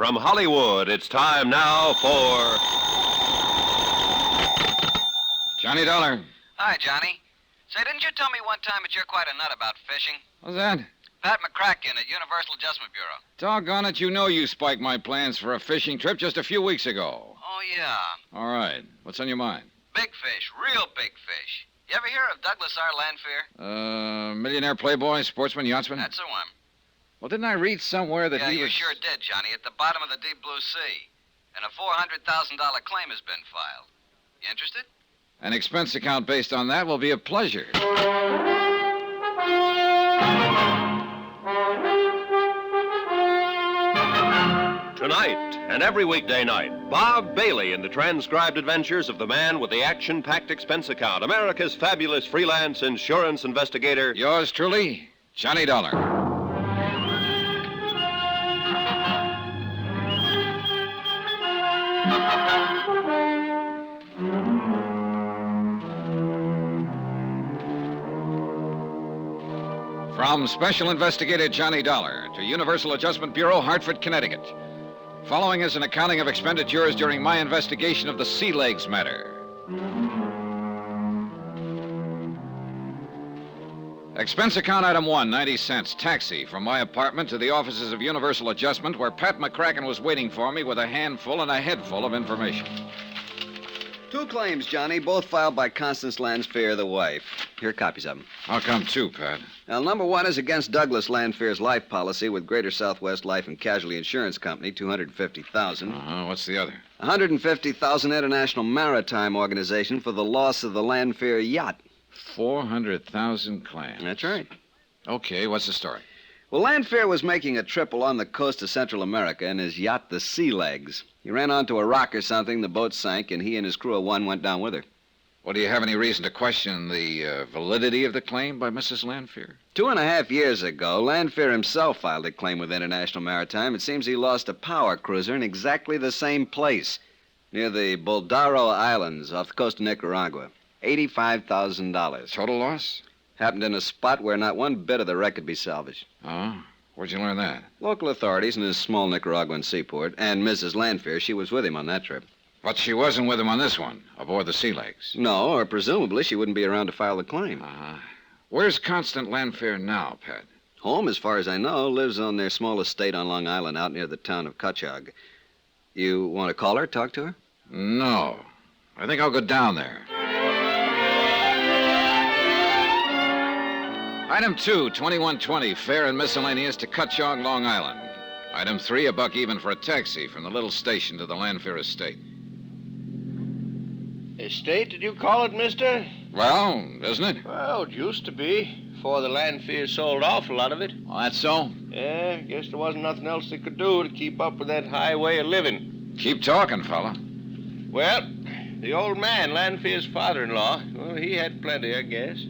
From Hollywood, it's time now for... Johnny Dollar. Hi, Johnny. Say, didn't you tell me one time that you're quite a nut about fishing? What's that? Pat McCracken at Universal Adjustment Bureau. Doggone it, you know you spiked my plans for a fishing trip just a few weeks ago. Oh, yeah. All right. What's on your mind? Big fish, real big fish. You ever hear of Douglas R. Landfair? Millionaire playboy, sportsman, yachtsman? That's the one. Well, didn't I read somewhere that Yeah, he you was... sure did, Johnny, at the bottom of the deep blue sea. And a $400,000 claim has been filed. You interested? An expense account based on that will be a pleasure. Tonight and every weekday night, Bob Bailey in the transcribed adventures of the man with the action-packed expense account, America's fabulous freelance insurance investigator. Yours truly, Johnny Dollar. From Special Investigator Johnny Dollar to Universal Adjustment Bureau, Hartford, Connecticut. Following is an accounting of expenditures during my investigation of the sea legs matter. Expense account item 1, 90 cents, taxi from my apartment to the offices of Universal Adjustment, where Pat McCracken was waiting for me with a handful and a head full of information. 2 claims, Johnny, both filed by Constance Landfair, the wife. Here are copies of them. How come 2, Pat? Now, number 1 is against Douglas Landfair's life policy with Greater Southwest Life and Casualty Insurance Company, $250,000. What's the other? $150,000 International Maritime Organization for the loss of the Landfair yacht. 400,000 claims. That's right. Okay, what's the story? Well, Landfair was making a trip along the coast of Central America in his yacht, the Sea Legs. He ran onto a rock or something, the boat sank, and he and his crew of 1 went down with her. Well, do you have any reason to question the validity of the claim by Mrs. Landfair? 2.5 years ago, Landfair himself filed a claim with International Maritime. It seems he lost a power cruiser in exactly the same place, near the Baldaro Islands off the coast of Nicaragua. $85,000. Total loss? Happened in a spot where not one bit of the wreck could be salvaged. Oh? Where'd you learn that? Local authorities in a small Nicaraguan seaport, and Mrs. Landfair, she was with him on that trip. But she wasn't with him on this one, aboard the Sea Legs. No, or presumably she wouldn't be around to file the claim. Where's Constant Landfair now, Pat? Home, as far as I know, lives on their small estate on Long Island out near the town of Cutchogue. You want to call her, talk to her? No. I think I'll go down there. Item 2, 2120, fare and miscellaneous to Cutchogue, Long Island. Item 3, a buck even for a taxi from the little station to the Landfair estate. Estate, did you call it, mister? Well, isn't it? Well, it used to be, before the Landfair sold off a lot of it. Oh, that's so? Yeah, guess there wasn't nothing else they could do to keep up with that high way of living. Keep talking, fella. Well, the old man, Landfair's father-in-law, well, he had plenty, I guess.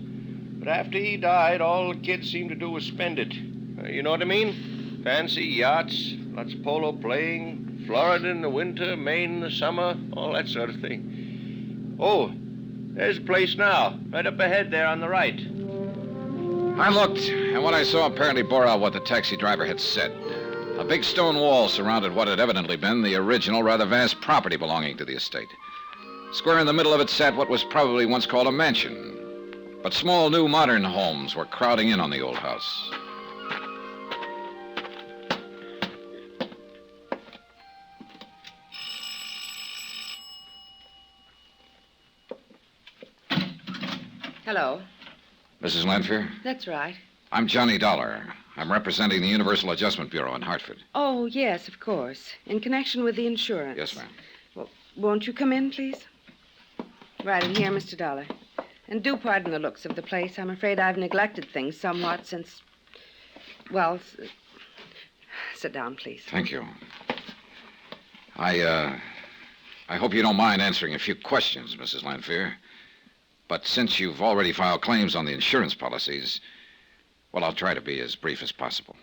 But after he died, all the kids seemed to do was spend it. You know what I mean? Fancy yachts, lots of polo playing, Florida in the winter, Maine in the summer, all that sort of thing. Oh, there's a place now, right up ahead there on the right. I looked, and what I saw apparently bore out what the taxi driver had said. A big stone wall surrounded what had evidently been the original, rather vast property belonging to the estate. Square in the middle of it sat what was probably once called a mansion. But small, new, modern homes were crowding in on the old house. Hello. Mrs. Landfair? That's right. I'm Johnny Dollar. I'm representing the Universal Adjustment Bureau in Hartford. Oh, yes, of course. In connection with the insurance. Yes, ma'am. Well, won't you come in, please? Right in here, Mr. Dollar. And do pardon the looks of the place. I'm afraid I've neglected things somewhat since... Well, sit down, please. Thank you. I hope you don't mind answering a few questions, Mrs. Landfair. But since you've already filed claims on the insurance policies, well, I'll try to be as brief as possible.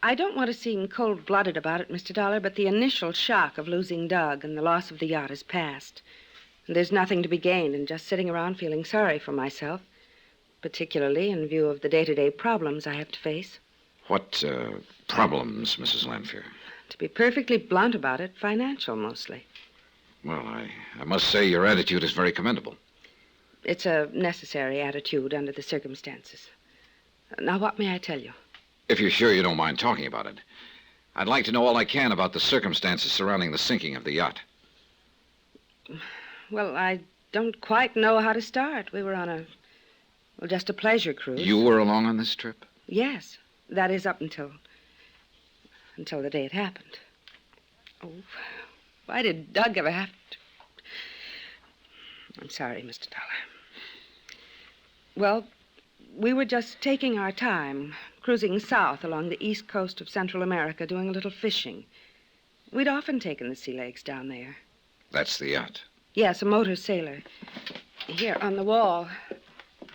I don't want to seem cold-blooded about it, Mr. Dollar, but the initial shock of losing Doug and the loss of the yacht is past. And there's nothing to be gained in just sitting around feeling sorry for myself, particularly in view of the day-to-day problems I have to face. What problems, Mrs. Lanfear? To be perfectly blunt about it, financial mostly. Well, I must say your attitude is very commendable. It's a necessary attitude under the circumstances. Now, what may I tell you? If you're sure you don't mind talking about it. I'd like to know all I can about the circumstances surrounding the sinking of the yacht. Well, I don't quite know how to start. We were on just a pleasure cruise. You were along on this trip? Yes. That is up until the day it happened. Oh, why did Doug ever have to... I'm sorry, Mr. Dollar. Well, we were just taking our time, cruising south along the east coast of Central America, doing a little fishing. We'd often taken the sea legs down there. That's the yacht? Yes, a motor sailor. Here, on the wall.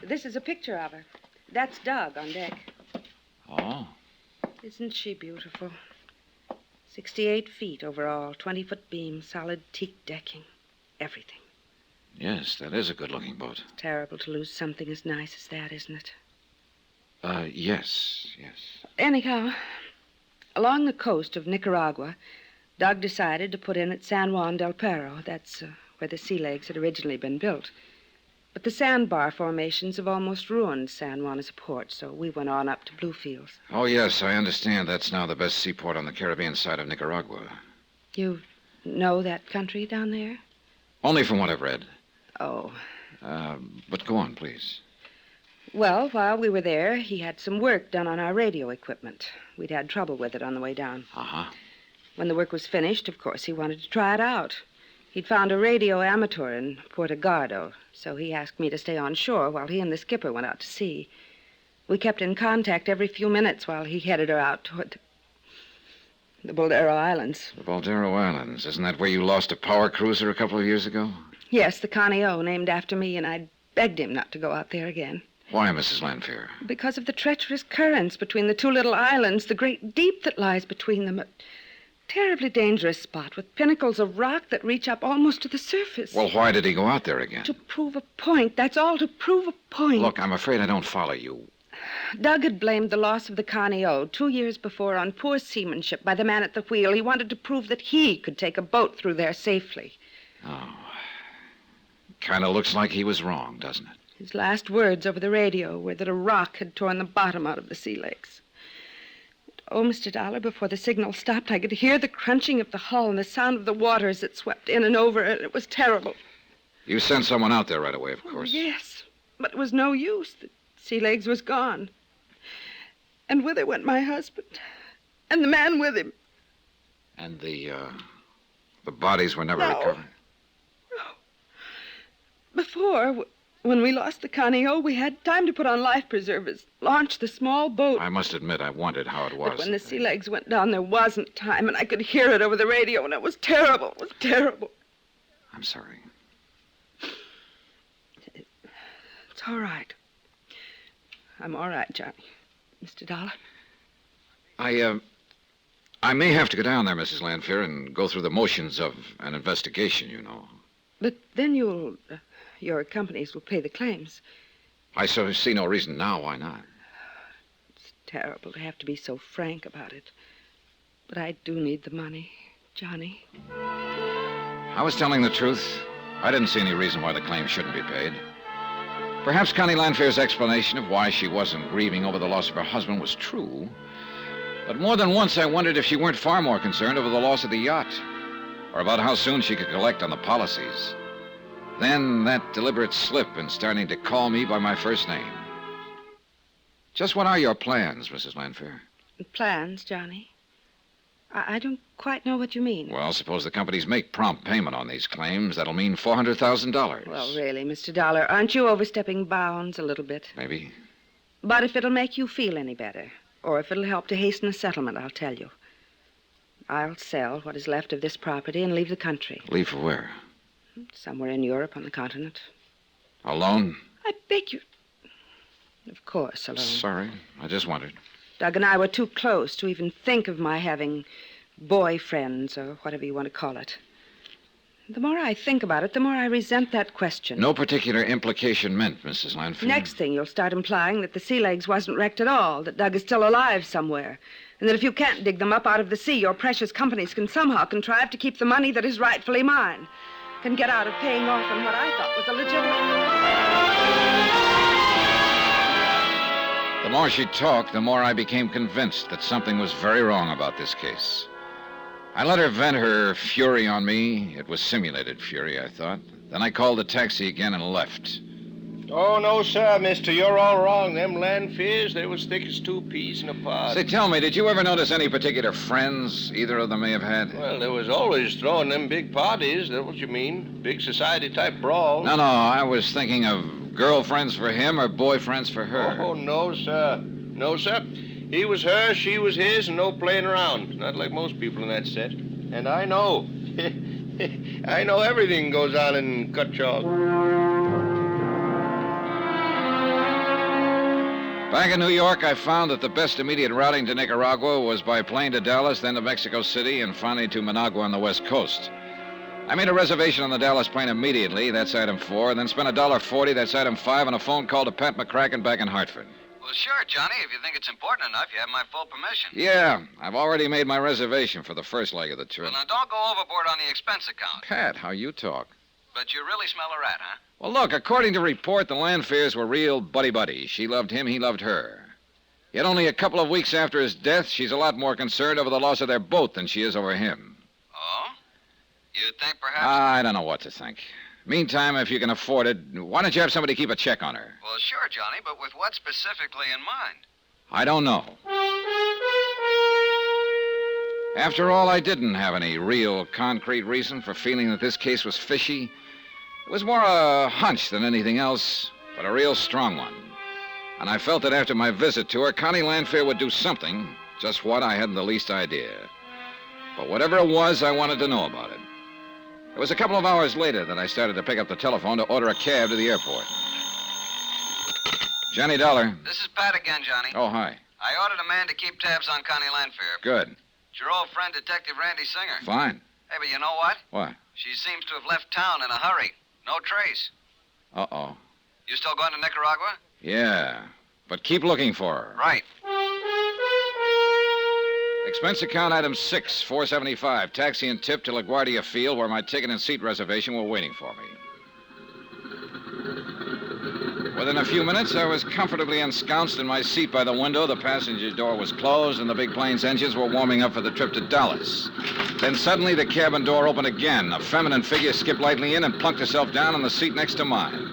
This is a picture of her. That's Doug on deck. Oh. Isn't she beautiful? 68 feet overall, 20-foot beam, solid teak decking, everything. Yes, that is a good-looking boat. It's terrible to lose something as nice as that, isn't it? Yes. Anyhow, along the coast of Nicaragua, Doug decided to put in at San Juan del Perro. That's where the sea legs had originally been built. But the sandbar formations have almost ruined San Juan as a port, so we went on up to Bluefields. Oh, yes, I understand. That's now the best seaport on the Caribbean side of Nicaragua. You know that country down there? Only from what I've read. Oh. But go on, please. Well, while we were there, he had some work done on our radio equipment. We'd had trouble with it on the way down. Uh-huh. When the work was finished, of course, he wanted to try it out. He'd found a radio amateur in Puerto Gardo, so he asked me to stay on shore while he and the skipper went out to sea. We kept in contact every few minutes while he headed her out toward the Boldero Islands. The Boldero Islands. Isn't that where you lost a power cruiser a couple of years ago? Yes, the Connie O, named after me, and I begged him not to go out there again. Why, Mrs. Lanfear? Because of the treacherous currents between the two little islands, the great deep that lies between them. A terribly dangerous spot with pinnacles of rock that reach up almost to the surface. Well, why did he go out there again? To prove a point. That's all, to prove a point. Look, I'm afraid I don't follow you. Doug had blamed the loss of the Connie O 2 years before on poor seamanship by the man at the wheel. He wanted to prove that he could take a boat through there safely. Oh. Kind of looks like he was wrong, doesn't it? His last words over the radio were that a rock had torn the bottom out of the sea legs. Oh, Mr. Dollar, before the signal stopped, I could hear the crunching of the hull and the sound of the water as it swept in and over, and it was terrible. You sent someone out there right away, of course. Oh, yes, but it was no use. The sea legs was gone. And with it went my husband, and the man with him. And the bodies were never recovered? No. Before, when we lost the Connie O, we had time to put on life preservers, launch the small boat. I must admit, I wondered how it was. But when the sea legs went down, there wasn't time, and I could hear it over the radio, and it was terrible. It was terrible. I'm sorry. It's all right. I'm all right, Johnny. Mr. Dollar? I may have to go down there, Mrs. Lanfear, and go through the motions of an investigation, you know. But then your companies will pay the claims. I see no reason now why not. It's terrible to have to be so frank about it. But I do need the money, Johnny. I was telling the truth. I didn't see any reason why the claim shouldn't be paid. Perhaps Connie Lanfear's explanation of why she wasn't grieving over the loss of her husband was true. But more than once I wondered if she weren't far more concerned over the loss of the yacht, or about how soon she could collect on the policies. Then that deliberate slip in starting to call me by my first name. Just what are your plans, Mrs. Lanfear? Plans, Johnny? I don't quite know what you mean. Well, suppose the companies make prompt payment on these claims. That'll mean $400,000. Well, really, Mr. Dollar, aren't you overstepping bounds a little bit? Maybe. But if it'll make you feel any better, or if it'll help to hasten a settlement, I'll tell you. I'll sell what is left of this property and leave the country. Leave for where? Somewhere in Europe on the continent. Alone? I beg you. Of course, alone. Sorry, I just wondered. Doug and I were too close to even think of my having boyfriends, or whatever you want to call it. The more I think about it, the more I resent that question. No particular implication meant, Mrs. Lanfear. Next thing, you'll start implying that the Sea Legs wasn't wrecked at all, that Doug is still alive somewhere, And that if you can't dig them up out of the sea, your precious companies can somehow contrive to keep the money that is rightfully mine. Can get out of paying off on what I thought was a legitimate... The more she talked, the more I became convinced that something was very wrong about this case. I let her vent her fury on me. It was simulated fury, I thought. Then I called the taxi again and left. Oh, no, sir, mister. You're all wrong. Them Lanfears, they was thick as two peas in a pod. Say, tell me, did you ever notice any particular friends either of them may have had? Well, they was always throwing them big parties. That's what you mean. Big society-type brawls. No, I was thinking of girlfriends for him or boyfriends for her. Oh, no, sir. No, sir. He was her, she was his, and no playing around. Not like most people in that set. And I know. I know everything goes on in Cutchalk. Back in New York, I found that the best immediate routing to Nicaragua was by plane to Dallas, then to Mexico City, and finally to Managua on the West Coast. I made a reservation on the Dallas plane immediately, that's item 4, and then spent $1.40, that's item 5, on a phone call to Pat McCracken back in Hartford. Well, sure, Johnny. If you think it's important enough, you have my full permission. Yeah, I've already made my reservation for the first leg of the trip. Well, now, don't go overboard on the expense account. Pat, how you talk. But you really smell a rat, huh? Well, look, according to report, the Lanfears were real buddy-buddy. She loved him, he loved her. Yet only a couple of weeks after his death, she's a lot more concerned over the loss of their boat than she is over him. Oh? You think perhaps... I don't know what to think. Meantime, if you can afford it, why don't you have somebody keep a check on her? Well, sure, Johnny, but with what specifically in mind? I don't know. After all, I didn't have any real concrete reason for feeling that this case was fishy. It was more a hunch than anything else, but a real strong one. And I felt that after my visit to her, Connie Lanfear would do something. Just what, I hadn't the least idea. But whatever it was, I wanted to know about it. It was a couple of hours later that I started to pick up the telephone to order a cab to the airport. Johnny Dollar. This is Pat again, Johnny. Oh, hi. I ordered a man to keep tabs on Connie Lanfear. Good. It's your old friend, Detective Randy Singer. Fine. Hey, but you know what? What? She seems to have left town in a hurry. No trace. Uh-oh. You still going to Nicaragua? Yeah, but keep looking for her. Right. Expense account item 6, $475. Taxi and tip to LaGuardia Field, where my ticket and seat reservation were waiting for me. Within a few minutes, I was comfortably ensconced in my seat by the window. The passenger door was closed, and the big plane's engines were warming up for the trip to Dallas. Then suddenly, the cabin door opened again. A feminine figure skipped lightly in and plunked herself down on the seat next to mine.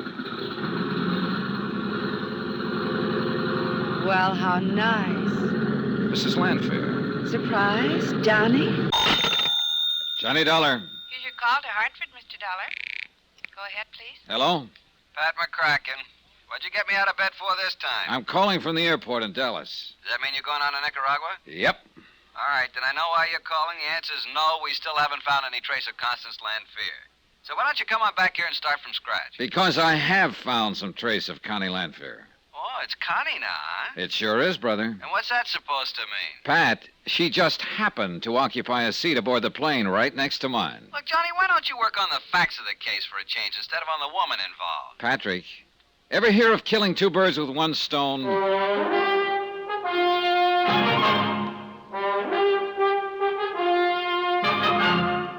Well, how nice. Mrs. Lanfear. Surprise, Johnny? Johnny Dollar. Here's your call to Hartford, Mr. Dollar. Go ahead, please. Hello? Pat McCracken. What'd you get me out of bed for this time? I'm calling from the airport in Dallas. Does that mean you're going on to Nicaragua? Yep. All right, then I know why you're calling. The answer's no. We still haven't found any trace of Constance Lanfear. So why don't you come on back here and start from scratch? Because I have found some trace of Connie Lanfear. Oh, it's Connie now, huh? It sure is, brother. And what's that supposed to mean? Pat, she just happened to occupy a seat aboard the plane right next to mine. Look, Johnny, why don't you work on the facts of the case for a change instead of on the woman involved? Patrick, ever hear of killing two birds with one stone?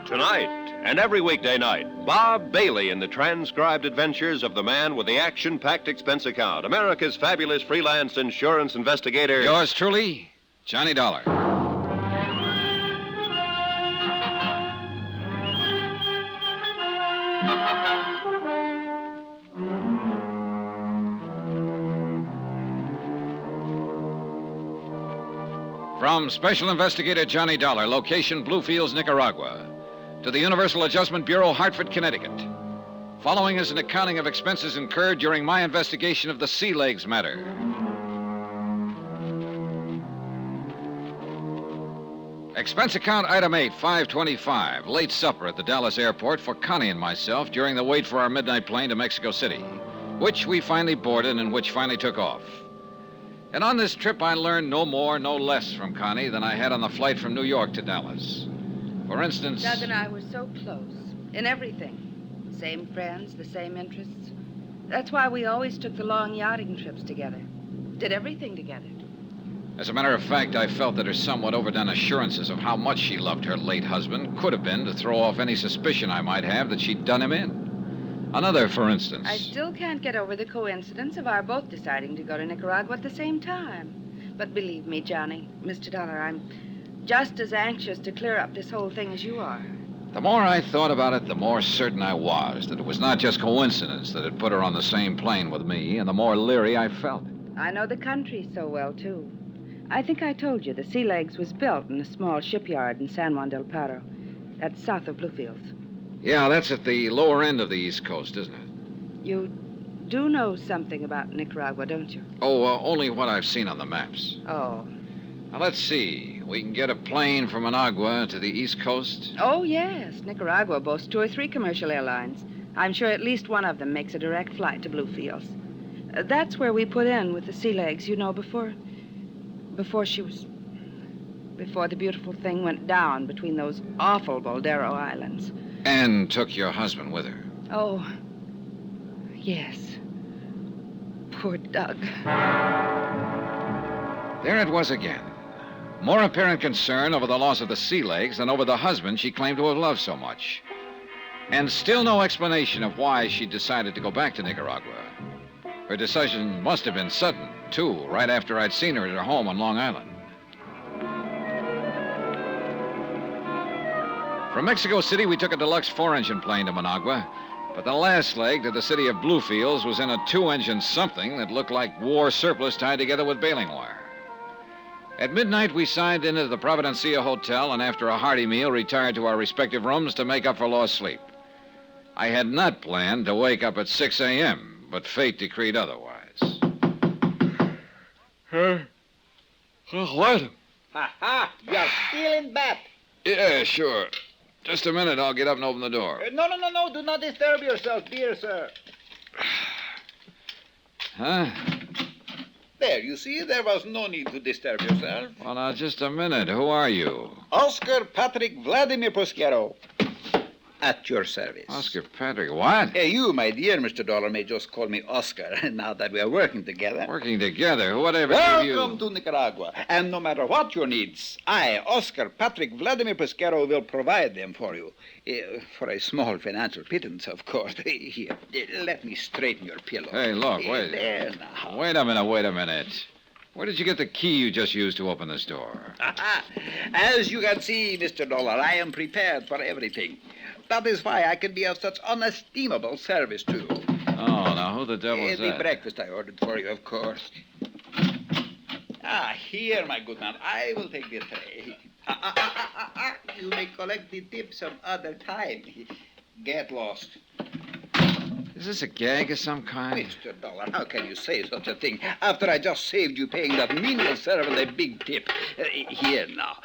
Tonight and every weekday night, Bob Bailey in the transcribed adventures of the man with the action-packed expense account, America's fabulous freelance insurance investigator. Yours truly, Johnny Dollar. From Special Investigator Johnny Dollar, location Bluefields, Nicaragua, to the Universal Adjustment Bureau, Hartford, Connecticut. Following is an accounting of expenses incurred during my investigation of the Sea Legs matter. Expense account item 8, $525. Late supper at the Dallas airport for Connie and myself during the wait for our midnight plane to Mexico City, which we finally boarded and which finally took off. And on this trip, I learned no more, no less from Connie than I had on the flight from New York to Dallas. For instance... Doug and I were so close in everything. Same friends, the same interests. That's why we always took the long yachting trips together. Did everything together. As a matter of fact, I felt that her somewhat overdone assurances of how much she loved her late husband could have been to throw off any suspicion I might have that she'd done him in. Another, for instance. I still can't get over the coincidence of our both deciding to go to Nicaragua at the same time. But believe me, Johnny, Mr. Dollar, I'm just as anxious to clear up this whole thing as you are. The more I thought about it, the more certain I was that it was not just coincidence that had put her on the same plane with me, and the more leery I felt. I know the country so well, too. I think I told you the Sea Legs was built in a small shipyard in San Juan del Paro. That's south of Bluefields. Yeah, that's at the lower end of the East Coast, isn't it? You do know something about Nicaragua, don't you? Oh, only what I've seen on the maps. Oh. Now, let's see. We can get a plane from Managua to the East Coast? Oh, yes. Nicaragua boasts 2 or 3 commercial airlines. I'm sure at least one of them makes a direct flight to Bluefields. That's where we put in with the Sea Legs, you know, before the beautiful thing went down between those awful Boldero Islands. And took your husband with her? Oh, yes. Poor Doug. There it was again. More apparent concern over the loss of the Sea Legs than over the husband she claimed to have loved so much. And still no explanation of why she decided to go back to Nicaragua. Her decision must have been sudden, too, right after I'd seen her at her home on Long Island. From Mexico City, we took a deluxe 4-engine plane to Managua, but the last leg to the city of Bluefields was in a 2-engine something that looked like war surplus tied together with baling wire. At midnight, we signed into the Providencia Hotel and after a hearty meal, retired to our respective rooms to make up for lost sleep. I had not planned to wake up at 6 a.m., but fate decreed otherwise. What? Ha! You are still in bed. Yeah, sure. Just a minute, I'll get up and open the door. No. Do not disturb yourself, dear sir. Huh? There, you see, there was no need to disturb yourself. Well, now, just a minute. Who are you? Oscar Patrick Vladimir Posquero. At your service. Oscar Patrick, what? You, my dear Mr. Dollar, may just call me Oscar, now that we are working together. Working together? Whatever gave you... Welcome to Nicaragua. And no matter what your needs, I, Oscar Patrick Vladimir Posquero, will provide them for you. For a small financial pittance, of course. Here, let me straighten your pillow. Hey, look, wait. There now. Wait a minute. Where did you get the key you just used to open this door? As you can see, Mr. Dollar, I am prepared for everything. That is why I can be of such unestimable service to you. Oh, now who the devil is The that? breakfast I ordered for you, of course. Here, my good man. I will take the tray. You may collect the tip some other time. Get lost. Is this a gag of some kind? Mr. Dollar, how can you say such a thing after I just saved you paying that menial servant a big tip? Here now.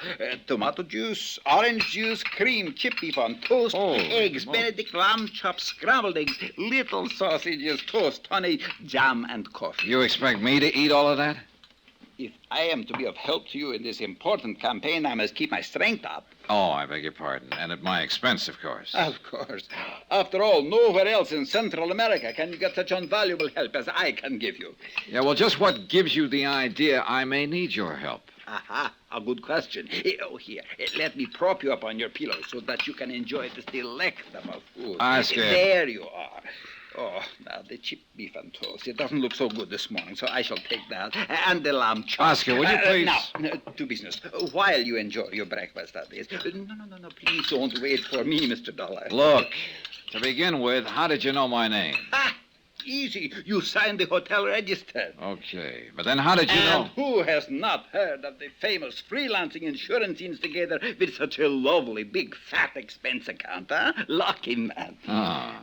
Tomato juice, orange juice, cream, chip beef on toast, eggs, Benedict lamb chops, scrambled eggs, little sausages, toast, honey, jam, and coffee. You expect me to eat all of that? If I am to be of help to you in this important campaign, I must keep my strength up. Oh, I beg your pardon. And at my expense, of course. Of course. After all, nowhere else in Central America can you get such invaluable help as I can give you. Yeah, well, just what gives you the idea I may need your help? A good question. Here, let me prop you up on your pillow so that you can enjoy this delectable food. Oscar. There you are. Oh, now the chip beef and toast. It doesn't look so good this morning, so I shall take that. And the lamb chops. Oscar, would you please... Now, to business. While you enjoy your breakfast, that is. No. Please don't wait for me, Mr. Dollar. Look, to begin with, how did you know my name? Easy. You signed the hotel register. Okay, but then how did you know? And who has not heard of the famous freelancing insurance instigator with such a lovely, big, fat expense account, huh? Lucky man.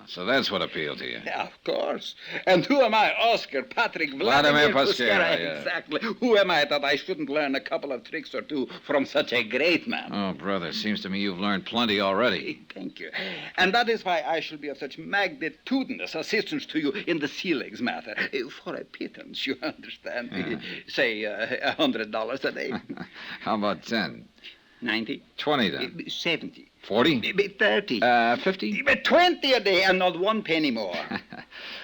So that's what appealed to you. Yeah, of course. And who am I, Oscar Patrick Vladimir Posquero? Yeah. Exactly. Who am I that I shouldn't learn a couple of tricks or two from such a great man? Oh, brother, seems to me you've learned plenty already. Thank you. And that is why I shall be of such magnitudinous assistance to you in the Sea Legs matter. For a pittance, you understand. Say, $100 a day. How about 10? 90. 20 then. 70. 40? 30. 50? 20 a day and not one penny more.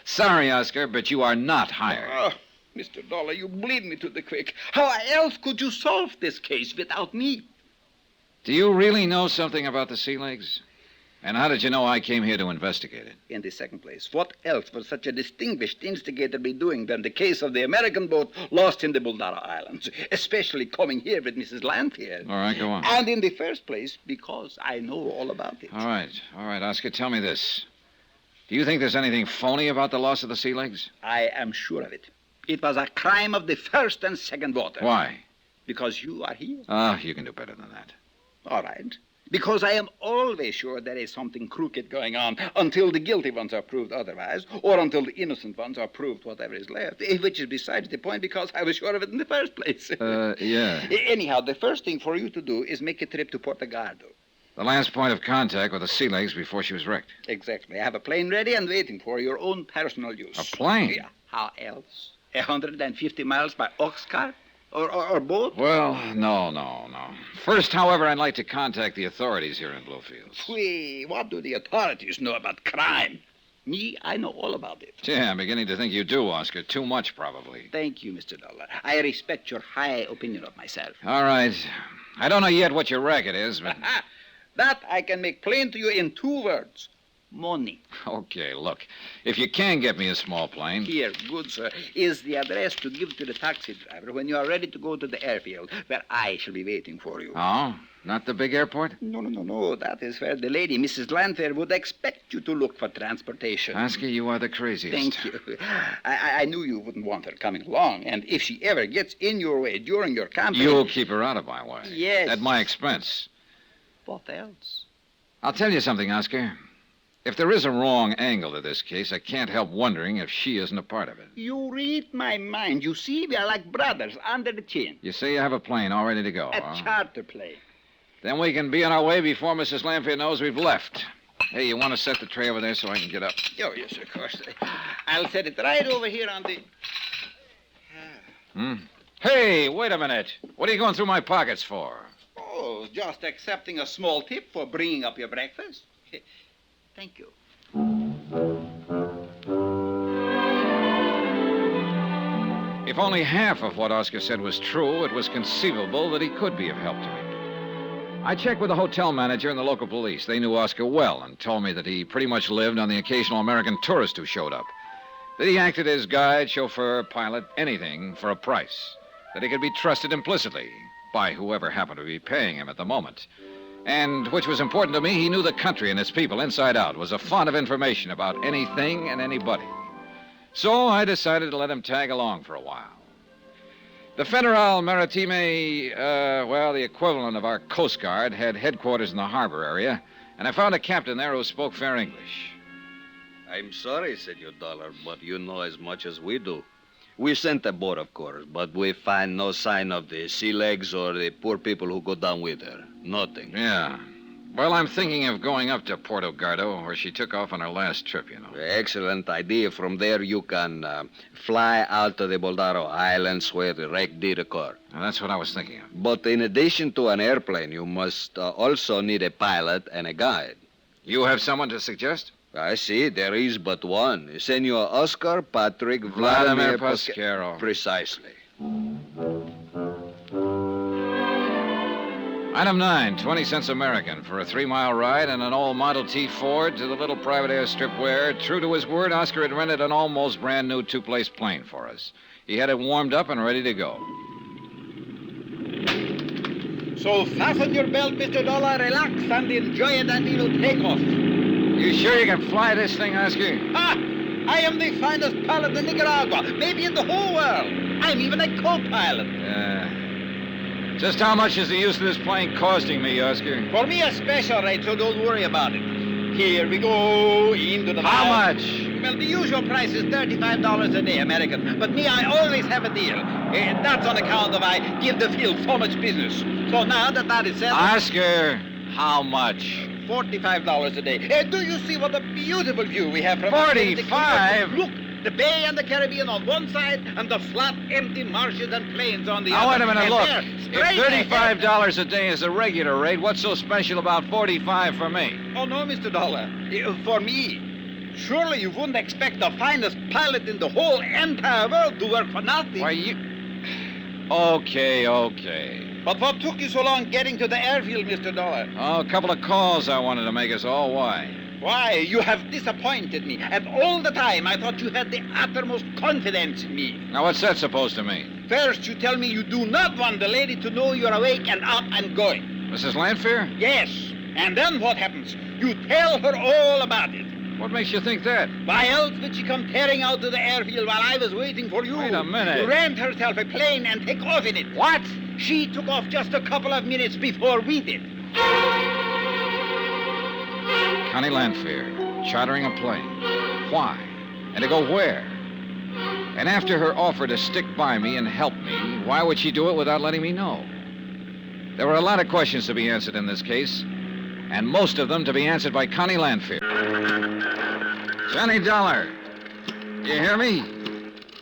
Sorry, Oscar, but you are not hired. Mr. Dollar, you bleed me to the quick. How else could you solve this case without me? Do you really know something about the sea legs? And how did you know I came here to investigate it? In the second place, what else would such a distinguished instigator be doing than the case of the American boat lost in the Boldara Islands, especially coming here with Mrs. Lanfear? All right, go on. And in the first place, because I know all about it. All right, Oscar, tell me this. Do you think there's anything phony about the loss of the sea legs? I am sure of it. It was a crime of the first and second water. Why? Because you are here. Oh, you can do better than that. All right. Because I am always sure there is something crooked going on until the guilty ones are proved otherwise, or until the innocent ones are proved whatever is left, which is besides the point because I was sure of it in the first place. Yeah. Anyhow, the first thing for you to do is make a trip to Portugaldo. The last point of contact with the sea legs before she was wrecked. Exactly. I have a plane ready and waiting for your own personal use. A plane? Yeah. How else? 150 miles by ox cart? Or boat? Well, no. First, however, I'd like to contact the authorities here in Bluefields. Wait, what do the authorities know about crime? Me, I know all about it. Yeah, I'm beginning to think you do, Oscar. Too much, probably. Thank you, Mr. Dollar. I respect your high opinion of myself. All right. I don't know yet what your racket is, but... That I can make plain to you in 2 words. Money. Okay, look. If you can get me a small plane... Here, good sir, is the address to give to the taxi driver when you are ready to go to the airfield, where I shall be waiting for you. Oh? Not the big airport? No. That is where the lady, Mrs. Lanfear, would expect you to look for transportation. Oscar, you are the craziest. Thank you. I knew you wouldn't want her coming along, and if she ever gets in your way during your campaign... You'll keep her out of my way. Yes. At my expense. What else? I'll tell you something, Oscar. If there is a wrong angle to this case, I can't help wondering if she isn't a part of it. You read my mind. You see, we are like brothers under the chin. You say you have a plane all ready to go, A huh? charter plane. Then we can be on our way before Mrs. Lanfear knows we've left. Hey, you want to set the tray over there so I can get up? Oh, yes, of course. I'll set it right over here on the... Hey, wait a minute. What are you going through my pockets for? Oh, just accepting a small tip for bringing up your breakfast. Thank you. If only half of what Oscar said was true, it was conceivable that he could be of help to me. I checked with the hotel manager and the local police. They knew Oscar well and told me that he pretty much lived on the occasional American tourist who showed up. That he acted as guide, chauffeur, pilot, anything for a price. That he could be trusted implicitly by whoever happened to be paying him at the moment. And, which was important to me, he knew the country and its people inside out, was a font of information about anything and anybody. So I decided to let him tag along for a while. The Federal Maritime, the equivalent of our Coast Guard, had headquarters in the harbor area, and I found a captain there who spoke fair English. I'm sorry, Senor Dollar, but you know as much as we do. We sent a boat, of course, but we find no sign of the sea legs or the poor people who go down with her. Nothing. Yeah. Well, I'm thinking of going up to Porto Gardo, where she took off on her last trip, you know. Excellent idea. From there, you can fly out to the Boldaro Islands where the wreck did occur. Now, that's what I was thinking of. But in addition to an airplane, you must also need a pilot and a guide. You have someone to suggest? I see. There is but one. Senor Oscar Patrick Vladimir Pasquero. Precisely. Item 9, 20 cents American for a 3-mile ride in an old Model T Ford to the little private airstrip where, true to his word, Oscar had rented an almost brand new 2-place plane for us. He had it warmed up and ready to go. So fasten your belt, Mr. Dollar, relax, and enjoy it, and we will take off. You sure you can fly this thing, Oscar? Ha! I am the finest pilot in Nicaragua, maybe in the whole world. I'm even a co-pilot. Just how much is the use of this plane costing me, Oscar? For me, a special rate, so don't worry about it. Here we go into the... How much? Well, the usual price is $35 a day, American. But me, I always have a deal. That's on account of I give the field so much business. So now that is settled... Oscar, how much? $45 a day. Do you see what a beautiful view we have from... 45? Look, the bay and the Caribbean on one side, and the flat, empty marshes and plains on the other. Now, wait a minute, And look. there, If $35 a day is the regular rate, what's so special about $45 for me? Oh, no, Mr. Dollar. For me, Surely you wouldn't expect the finest pilot in the whole entire world to work for nothing. Why, you... Okay. But what took you so long getting to the airfield, Mr. Dollar? Oh, a couple of calls I wanted to make us all. Why? Why, you have disappointed me. And all the time, I thought you had the uttermost confidence in me. Now, what's that supposed to mean? First, you tell me you do not want the lady to know you're awake and up and going. Mrs. Lanfear? Yes. And then what happens? You tell her all about it. What makes you think that? Why else would she come tearing out to the airfield while I was waiting for you? Wait a minute. Rent herself a plane and take off in it. What? She took off just a couple of minutes before we did. Connie Lanfear, chartering a plane. Why? And to go where? And after her offer to stick by me and help me, why would she do it without letting me know? There were a lot of questions to be answered in this case, and most of them to be answered by Connie Lanfear. Johnny Dollar. You hear me?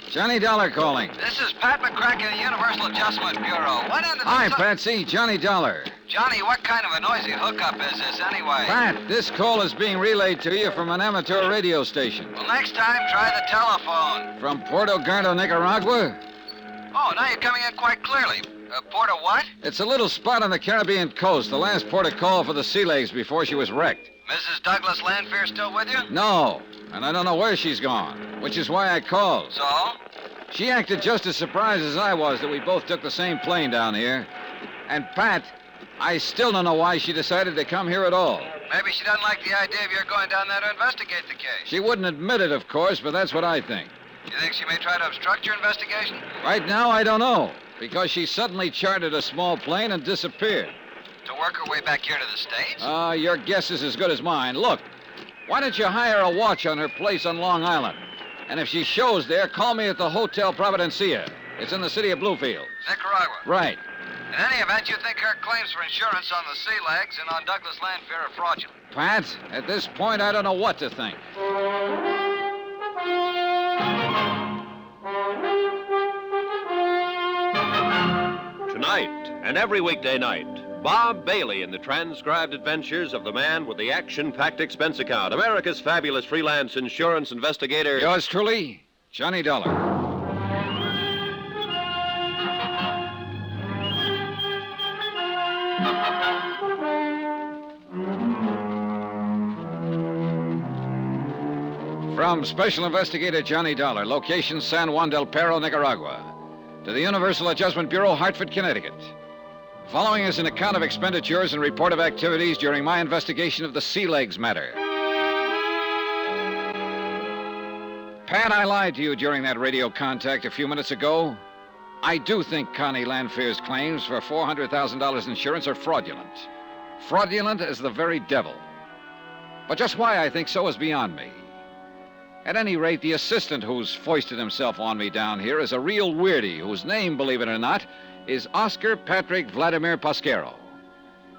Johnny Dollar calling. This is Pat McCracken, Universal Adjustment Bureau. What end of the... Hi, Patsy. Johnny Dollar. Johnny, what kind of a noisy hookup is this anyway? Pat, this call is being relayed to you from an amateur radio station. Well, next time, try the telephone. From Puerto Gardo, Nicaragua? Oh, now you're coming in quite clearly. Port of what? It's a little spot on the Caribbean coast, the last port of call for the Sea Legs before she was wrecked. Mrs. Douglas Lanfear still with you? No, and I don't know where she's gone, which is why I called. So? She acted just as surprised as I was that we both took the same plane down here. And Pat, I still don't know why she decided to come here at all. Maybe she doesn't like the idea of your going down there to investigate the case. She wouldn't admit it, of course, but that's what I think. You think she may try to obstruct your investigation? Right now, I don't know, because she suddenly chartered a small plane and disappeared. To work her way back here to the States? Your guess is as good as mine. Look, why don't you hire a watch on her place on Long Island? And if she shows there, call me at the Hotel Providencia. It's in the city of Bluefield. Nicaragua? Right. In any event, you think her claims for insurance on the Sea Legs and on Douglas Lanfear are fraudulent? Pat, at this point, I don't know what to think. Tonight and every weekday night, Bob Bailey in the transcribed adventures of the man with the action-packed expense account, America's fabulous freelance insurance investigator. Yours truly, Johnny Dollar. From Special Investigator Johnny Dollar, location San Juan del Perro, Nicaragua, to the Universal Adjustment Bureau, Hartford, Connecticut. Following is an account of expenditures and report of activities during my investigation of the Sea Legs matter. Pat, I lied to you during that radio contact a few minutes ago. I do think Connie Lanfear's claims for $400,000 insurance are fraudulent. Fraudulent as the very devil. But just why I think so is beyond me. At any rate, the assistant who's foisted himself on me down here is a real weirdie whose name, believe it or not, is Oscar Patrick Vladimir Pasquero.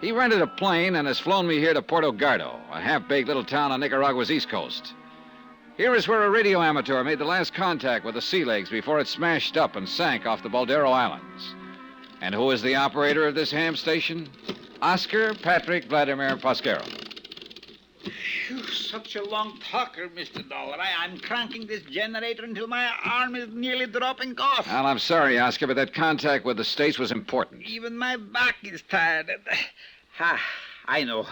He rented a plane and has flown me here to Puerto Gardo, a half-baked little town on Nicaragua's east coast. Here is where a radio amateur made the last contact with the Sea Legs before it smashed up and sank off the Boldero Islands. And who is the operator of this ham station? Oscar Patrick Vladimir Pasquero. Phew, such a long talker, Mr. Dollar. I'm cranking this generator until my arm is nearly dropping off. Well, I'm sorry, Oscar, but that contact with the States was important. Even my back is tired. I know.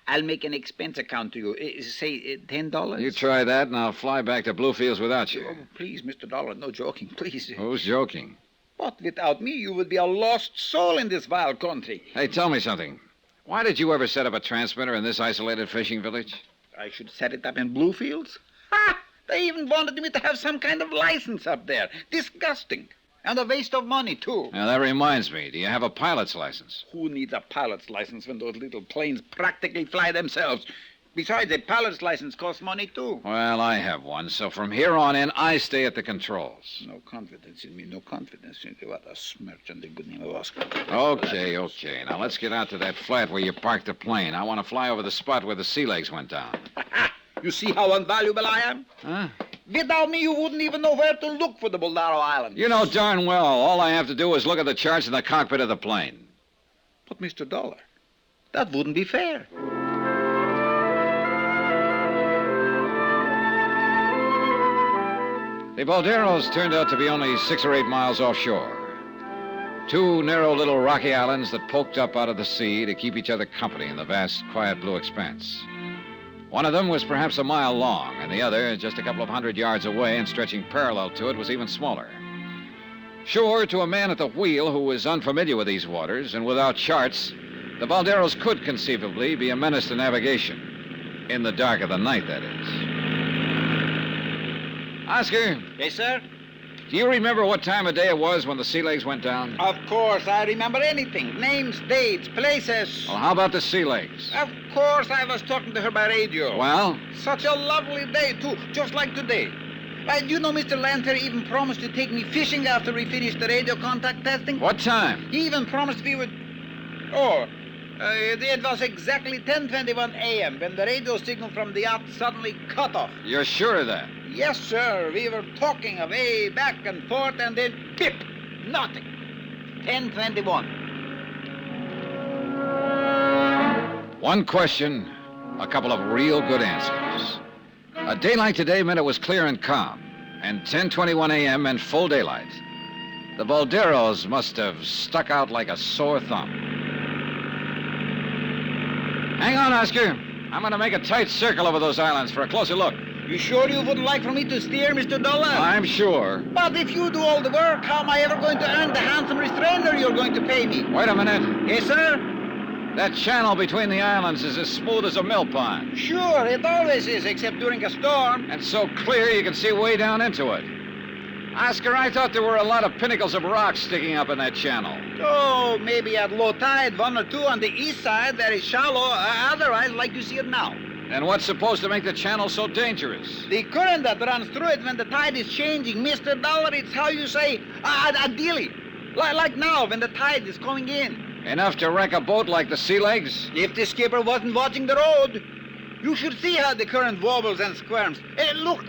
I'll make an expense account to you. Say $10. You try that, and I'll fly back to Bluefields without you. Oh, please, Mr. Dollar, no joking, please. Who's joking? But without me, you would be a lost soul in this wild country. Hey, tell me something. Why did you ever set up a transmitter in this isolated fishing village? I should set it up in Bluefields? Ha! They even wanted me to have some kind of license up there. Disgusting. And a waste of money, too. Now, that reminds me. Do you have a pilot's license? Who needs a pilot's license when those little planes practically fly themselves? Besides, a pilot's license costs money, too. Well, I have one, so from here on in, I stay at the controls. No confidence in me, no confidence in you. What a smirch on the good name of Oscar. Okay. Now, let's get out to that flat where you parked the plane. I want to fly over the spot where the Sea Legs went down. You see how invaluable I am? Huh? Without me, you wouldn't even know where to look for the Boldero Islands. You know darn well, all I have to do is look at the charts in the cockpit of the plane. But, Mr. Dollar, that wouldn't be fair. The Balderos turned out to be only 6 or 8 miles offshore. 2 narrow little rocky islands that poked up out of the sea to keep each other company in the vast, quiet blue expanse. One of them was perhaps a mile long, and the other, just a couple of 100 yards away and stretching parallel to it, was even smaller. Sure, to a man at the wheel who was unfamiliar with these waters and without charts, the Balderos could conceivably be a menace to navigation. In the dark of the night, that is. Oscar? Yes, sir? Do you remember what time of day it was when the sea legs went down? Of course, I remember anything. Names, dates, places. Well, how about the sea legs? Of course, I was talking to her by radio. Well? Such a lovely day, too, just like today. You know, Mr. Lanter even promised to take me fishing after we finished the radio contact testing. What time? He even promised we would... it was exactly 10:21 a.m. when the radio signal from the yacht suddenly cut off. You're sure of that? Yes, sir. We were talking away back and forth, and then pip! Nothing. 10:21. One question, a couple of real good answers. A day like today meant it was clear and calm, and 10:21 a.m. meant full daylight. The Balderos must have stuck out like a sore thumb. Hang on, Oscar. I'm going to make a tight circle over those islands for a closer look. You sure you wouldn't like for me to steer, Mr. Dollar? I'm sure. But if you do all the work, how am I ever going to earn the handsome restrainer you're going to pay me? Wait a minute. Yes, sir? That channel between the islands is as smooth as a mill pond. Sure, it always is, except during a storm. And so clear you can see way down into it. Oscar, I thought there were a lot of pinnacles of rock sticking up in that channel. Oh, maybe at low tide, 1 or 2 on the east side, very shallow. Otherwise, like you see it now. And what's supposed to make the channel so dangerous? The current that runs through it when the tide is changing. Mr. Dollar, it's how you say, a dilly. Like now, when the tide is coming in. Enough to wreck a boat like the Sea Legs? If the skipper wasn't watching the road, you should see how the current wobbles and squirms. Hey, look,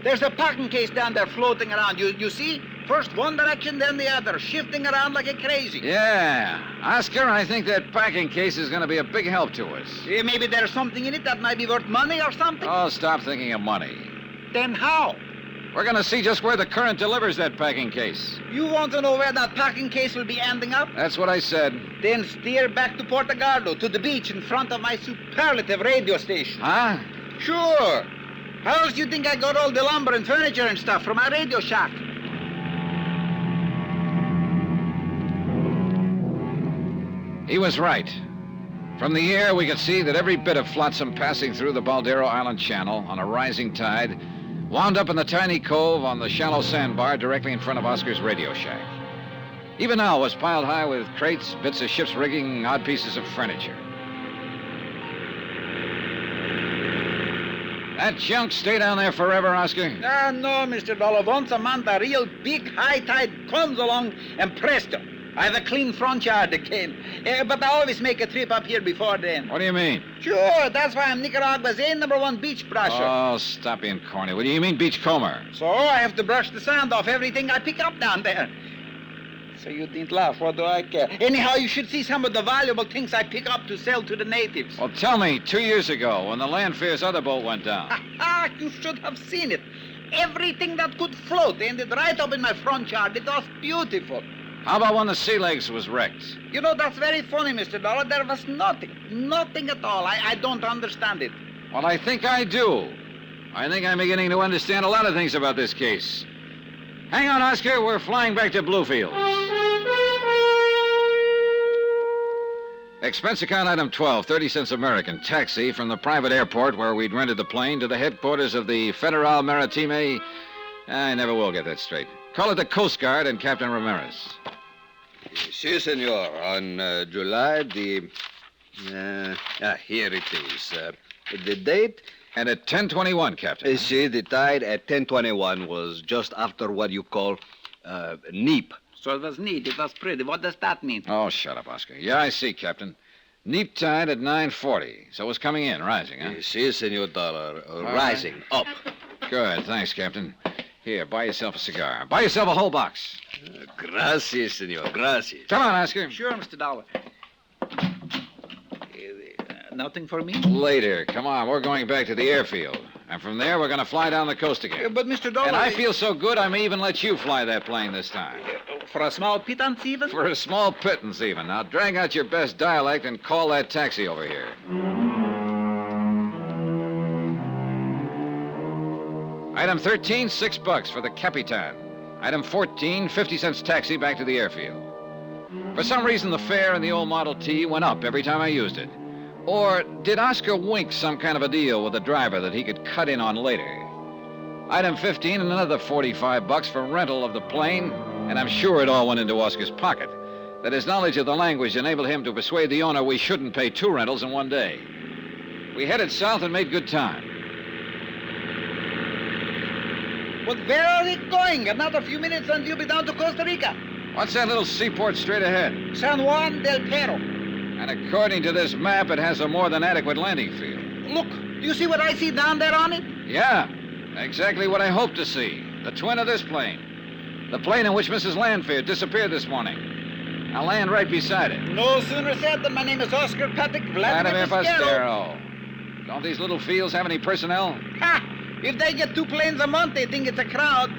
there's a packing case down there floating around. You see? First one direction, then the other, shifting around like a crazy. Yeah. Oscar, I think that packing case is going to be a big help to us. Maybe there's something in it that might be worth money or something. Oh, stop thinking of money. Then how? We're going to see just where the current delivers that packing case. You want to know where that packing case will be ending up? That's what I said. Then steer back to Portugaldo, to the beach in front of my superlative radio station. Huh? Sure. How else do you think I got all the lumber and furniture and stuff from my radio shack? He was right. From the air, we could see that every bit of flotsam passing through the Baldero Island Channel on a rising tide wound up in the tiny cove on the shallow sandbar directly in front of Oscar's radio shack. Even now it was piled high with crates, bits of ship's rigging, odd pieces of furniture. That junk stay down there forever, Oscar? No, Mr. Dollar. Once a month, a real big high tide comes along, and presto, I have a clean front yard again. But I always make a trip up here before then. What do you mean? Sure, that's why I'm Nicaragua's #1 beach brusher. Oh, stop being corny. What do you mean beachcomber? So I have to brush the sand off everything I pick up down there. So you didn't laugh. What do I care? Anyhow, you should see some of the valuable things I pick up to sell to the natives. Well, tell me, 2 years ago, when the Landfear's other boat went down. You should have seen it. Everything that could float ended right up in my front yard. It was beautiful. How about when the Sea Legs was wrecked? You know, that's very funny, Mr. Dollar. There was nothing. Nothing at all. I don't understand it. Well, I think I do. I think I'm beginning to understand a lot of things about this case. Hang on, Oscar. We're flying back to Bluefield. Expense account item 12, 30 cents American. Taxi from the private airport where we'd rented the plane to the headquarters of the Federal Maritime. I never will get that straight. Call it the Coast Guard and Captain Ramirez. Si, senor. On July the... here it is. The date? And at 10:21, Captain. See, the tide at 10:21 was just after what you call neap. So it was neat. It was pretty. What does that mean? Oh, shut up, Oscar. Yeah, I see, Captain. Neap tide at 9:40. So it was coming in, rising, huh? Si, senor Dollar. Rising, up. Good, thanks, Captain. Here, buy yourself a cigar. Buy yourself a whole box. Gracias, senor. Gracias. Come on, Oscar. Sure, Mr. Dollar. Nothing for me? Later. Come on, we're going back to the airfield. And from there, we're going to fly down the coast again. But, Mr. Dollar... And I feel so good, I may even let you fly that plane this time. For a small pittance, even? For a small pittance, even. Now, drag out your best dialect and call that taxi over here. Item 13, $6 for the Capitan. Item 14, 50 cents taxi back to the airfield. For some reason, the fare in the old Model T went up every time I used it. Or did Oscar wink some kind of a deal with the driver that he could cut in on later? Item 15 and another $45 for rental of the plane, and I'm sure it all went into Oscar's pocket. That his knowledge of the language enabled him to persuade the owner we shouldn't pay 2 rentals in one day. We headed south and made good time. But where are we going? Another few minutes and you'll be down to Costa Rica. What's that little seaport straight ahead? San Juan del Perro. And according to this map, it has a more than adequate landing field. Look, do you see what I see down there on it? Yeah, exactly what I hoped to see. The twin of this plane. The plane in which Mrs. Lanfear disappeared this morning. I'll land right beside it. No sooner said than my name is Oscar Patrick Vladimir Pastero. Don't these little fields have any personnel? Ha! If they get 2 planes a month, they think it's a crowd.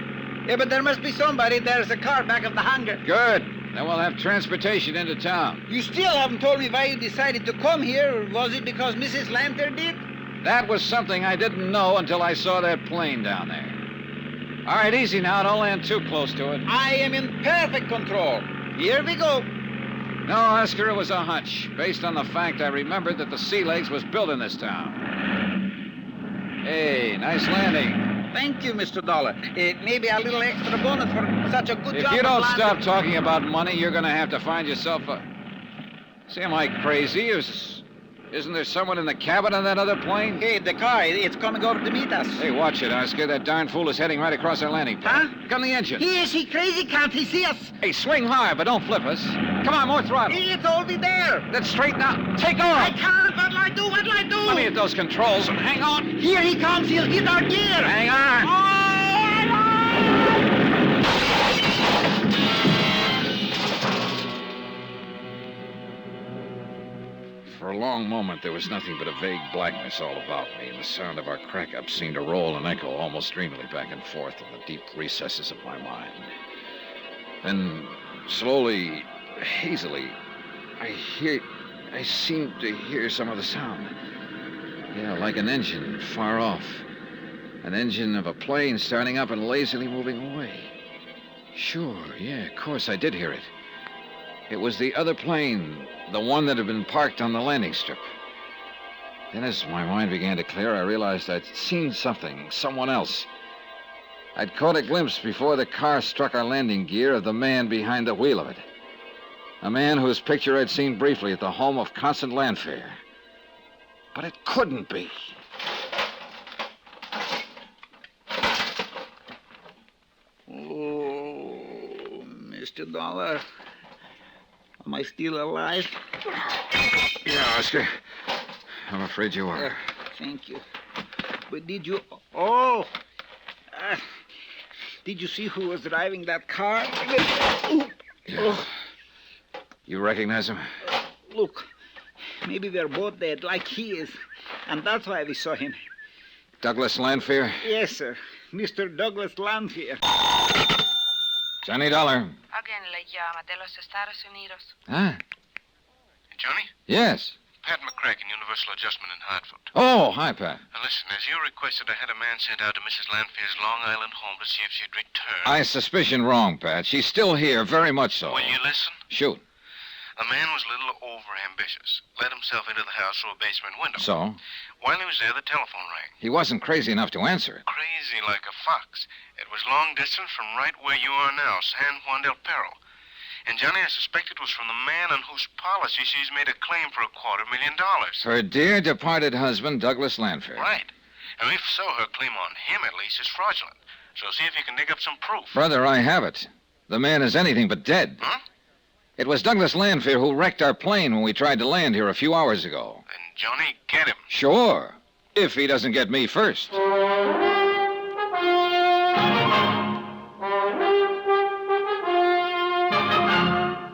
Yeah, but there must be somebody. There's a car back of the hangar. Good. Then we'll have transportation into town. You still haven't told me why you decided to come here. Was it because Mrs. Lanfear did? That was something I didn't know until I saw that plane down there. All right, easy now. Don't land too close to it. I am in perfect control. Here we go. No, Oscar, it was a hunch, based on the fact I remembered that the Sea Legs was built in this town. Hey, nice landing. Thank you, Mr. Dollar. Maybe a little extra bonus for such a good job. If you don't stop talking about money, you're going to have to find yourself a... See, am I crazy? Isn't there someone in the cabin of that other plane? Hey, the car, it's coming over to meet us. Hey, watch it, Oscar. That darn fool is heading right across our landing pad. Huh? Come the engine. Is he crazy? Can't he see us? Hey, swing hard, but don't flip us. Come on, more throttle. It's already there. Then straighten out. Take off. I can't. What'll I do? What'll I do? Let me hit those controls and hang on. Here he comes. He'll hit our gear. Hang on. For a long moment, there was nothing but a vague blackness all about me, and the sound of our crack-up seemed to roll and echo almost dreamily back and forth in the deep recesses of my mind. Then, slowly, hazily, I seemed to hear some of the sound. Yeah, like an engine far off. An engine of a plane starting up and lazily moving away. Sure, yeah, of course, I did hear it. It was the other plane, the one that had been parked on the landing strip. Then as my mind began to clear, I realized I'd seen something, someone else. I'd caught a glimpse before the car struck our landing gear of the man behind the wheel of it. A man whose picture I'd seen briefly at the home of Constant Lanfear. But it couldn't be. Oh, Mr. Dollar. Am I still alive? Yeah, Oscar. I'm afraid you are. Thank you. But did you... Oh! Did you see who was driving that car? Yeah. You recognize him? Look, maybe they're both dead, like he is. And that's why we saw him. Douglas Lanfear? Yes, sir. Mr. Douglas Lanfear. Johnny Dollar. Alguien le llama de los Estados Unidos. Huh? Johnny? Yes. Pat McCracken, Universal Adjustment in Hartford. Oh, hi, Pat. Now, listen, as you requested, I had a man sent out to Mrs. Lanfear's Long Island home to see if she'd return. I suspicion wrong, Pat. She's still here, very much so. Will you listen? Shoot. The man was a little over-ambitious. Let himself into the house through a basement window. So? While he was there, the telephone rang. He wasn't crazy enough to answer it. Crazy like a fox. It was long distance from right where you are now, San Juan del Perro. And, Johnny, I suspect it was from the man on whose policy she's made a claim for $250,000. Her dear departed husband, Douglas Lanfear. Right. And if so, her claim on him, at least, is fraudulent. So see if you can dig up some proof. Brother, I have it. The man is anything but dead. Huh? It was Douglas Lanfear who wrecked our plane when we tried to land here a few hours ago. Then, Johnny, get him. Sure. If he doesn't get me first.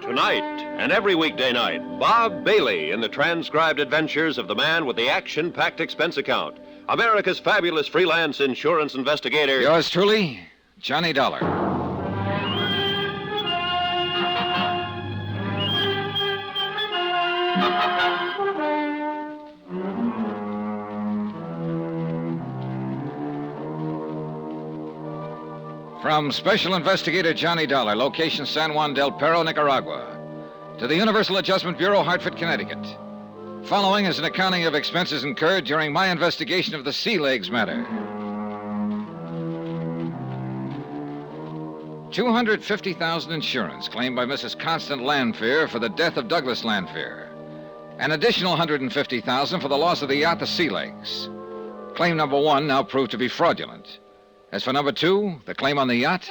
Tonight, and every weekday night, Bob Bailey in the transcribed adventures of the man with the action-packed expense account, America's fabulous freelance insurance investigator. Yours truly, Johnny Dollar. From Special Investigator Johnny Dollar, location San Juan del Perro, Nicaragua, to the Universal Adjustment Bureau, Hartford, Connecticut. Following is an accounting of expenses incurred during my investigation of the Sea Legs matter. $250,000 insurance claimed by Mrs. Constant Lanfear for the death of Douglas Lanfear. An additional $150,000 for the loss of the yacht, the Sea Legs. Claim number 1 now proved to be fraudulent. As for number 2, the claim on the yacht.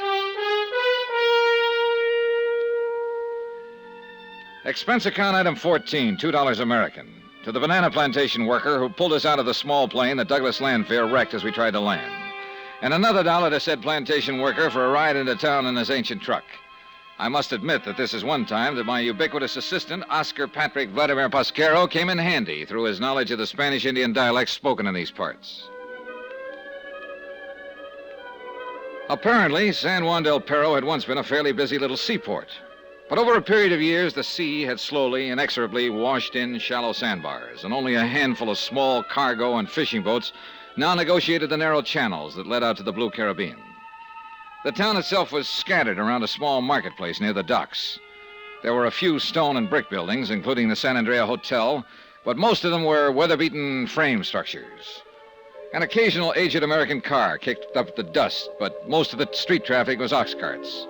Expense account item 14, $2 American. To the banana plantation worker who pulled us out of the small plane that Douglas Lanfear wrecked as we tried to land. And another $1 to said plantation worker for a ride into town in his ancient truck. I must admit that this is one time that my ubiquitous assistant, Oscar Patrick Vladimir Pasquero, came in handy through his knowledge of the Spanish Indian dialects spoken in these parts. Apparently, San Juan del Perro had once been a fairly busy little seaport. But over a period of years, the sea had slowly, inexorably washed in shallow sandbars, and only a handful of small cargo and fishing boats now negotiated the narrow channels that led out to the Blue Caribbean. The town itself was scattered around a small marketplace near the docks. There were a few stone and brick buildings, including the San Andrea Hotel, but most of them were weather-beaten frame structures. An occasional aged American car kicked up the dust, but most of the street traffic was ox carts.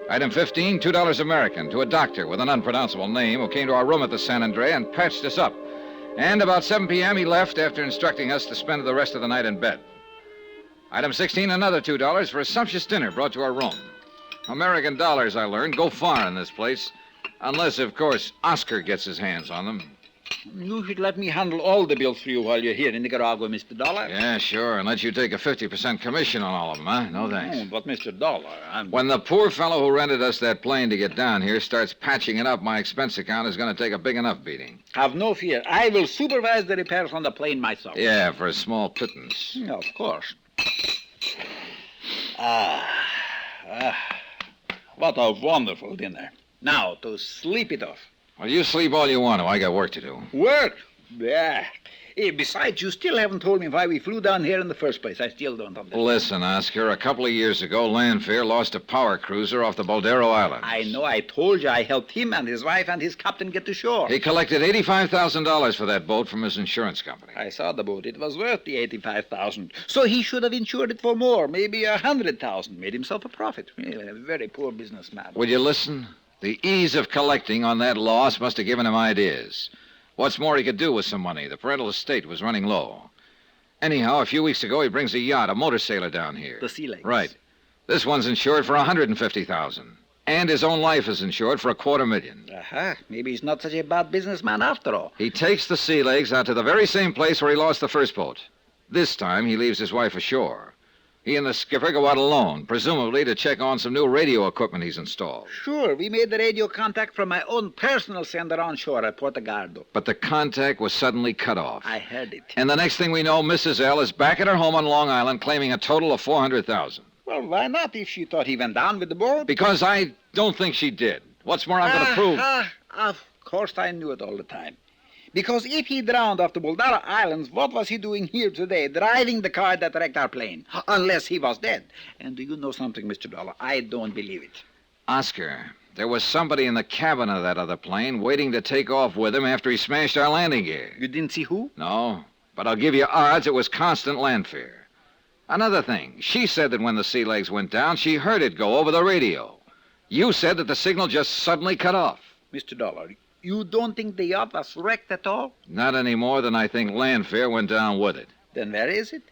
Item 15, $2 American, to a doctor with an unpronounceable name who came to our room at the San Andrea and patched us up. And about 7 p.m. he left after instructing us to spend the rest of the night in bed. Item 16, another $2 for a sumptuous dinner brought to our room. American dollars, I learned, go far in this place. Unless, of course, Oscar gets his hands on them. You should let me handle all the bills for you while you're here in Nicaragua, Mr. Dollar. Yeah, sure, and let you take a 50% commission on all of them, huh? No thanks. Oh, but, Mr. Dollar, When the poor fellow who rented us that plane to get down here starts patching it up, my expense account is going to take a big enough beating. Have no fear. I will supervise the repairs on the plane myself. Yeah, for a small pittance. Of course. What a wonderful dinner. Now, to sleep it off. Well, you sleep all you want to. I got work to do. Work? Yeah. Besides, you still haven't told me why we flew down here in the first place. I still don't understand. Listen, Oscar, a couple of years ago, Lanfear lost a power cruiser off the Boldero Islands. I know. I told you I helped him and his wife and his captain get to shore. He collected $85,000 for that boat from his insurance company. I saw the boat. It was worth the $85,000. So he should have insured it for more, maybe $100,000. Made himself a profit. A very poor businessman. Would you listen? The ease of collecting on that loss must have given him ideas. What's more he could do with some money? The parental estate was running low. Anyhow, a few weeks ago, he brings a yacht, a motor sailor down here. The Sea Legs. Right. This one's insured for $150,000. And his own life is insured for $250,000. Maybe he's not such a bad businessman after all. He takes the Sea Legs out to the very same place where he lost the first boat. This time, he leaves his wife ashore. He and the skipper go out alone, presumably to check on some new radio equipment he's installed. Sure, we made the radio contact from my own personal sender on shore at Portugaldo. But the contact was suddenly cut off. I heard it. And the next thing we know, Mrs. L is back at her home on Long Island claiming a total of $400,000. Well, why not if she thought he went down with the boat? Because I don't think she did. What's more, I'm going to prove... Of course I knew it all the time. Because if he drowned off the Boldero Islands, what was he doing here today, driving the car that wrecked our plane? Unless he was dead. And do you know something, Mr. Dollar? I don't believe it. Oscar, there was somebody in the cabin of that other plane waiting to take off with him after he smashed our landing gear. You didn't see who? No, but I'll give you odds it was Constant Lanfear. Another thing, she said that when the Sea Legs went down, she heard it go over the radio. You said that the signal just suddenly cut off. Mr. Dollar, you don't think the yacht was wrecked at all? Not any more than I think Lanfear went down with it. Then where is it?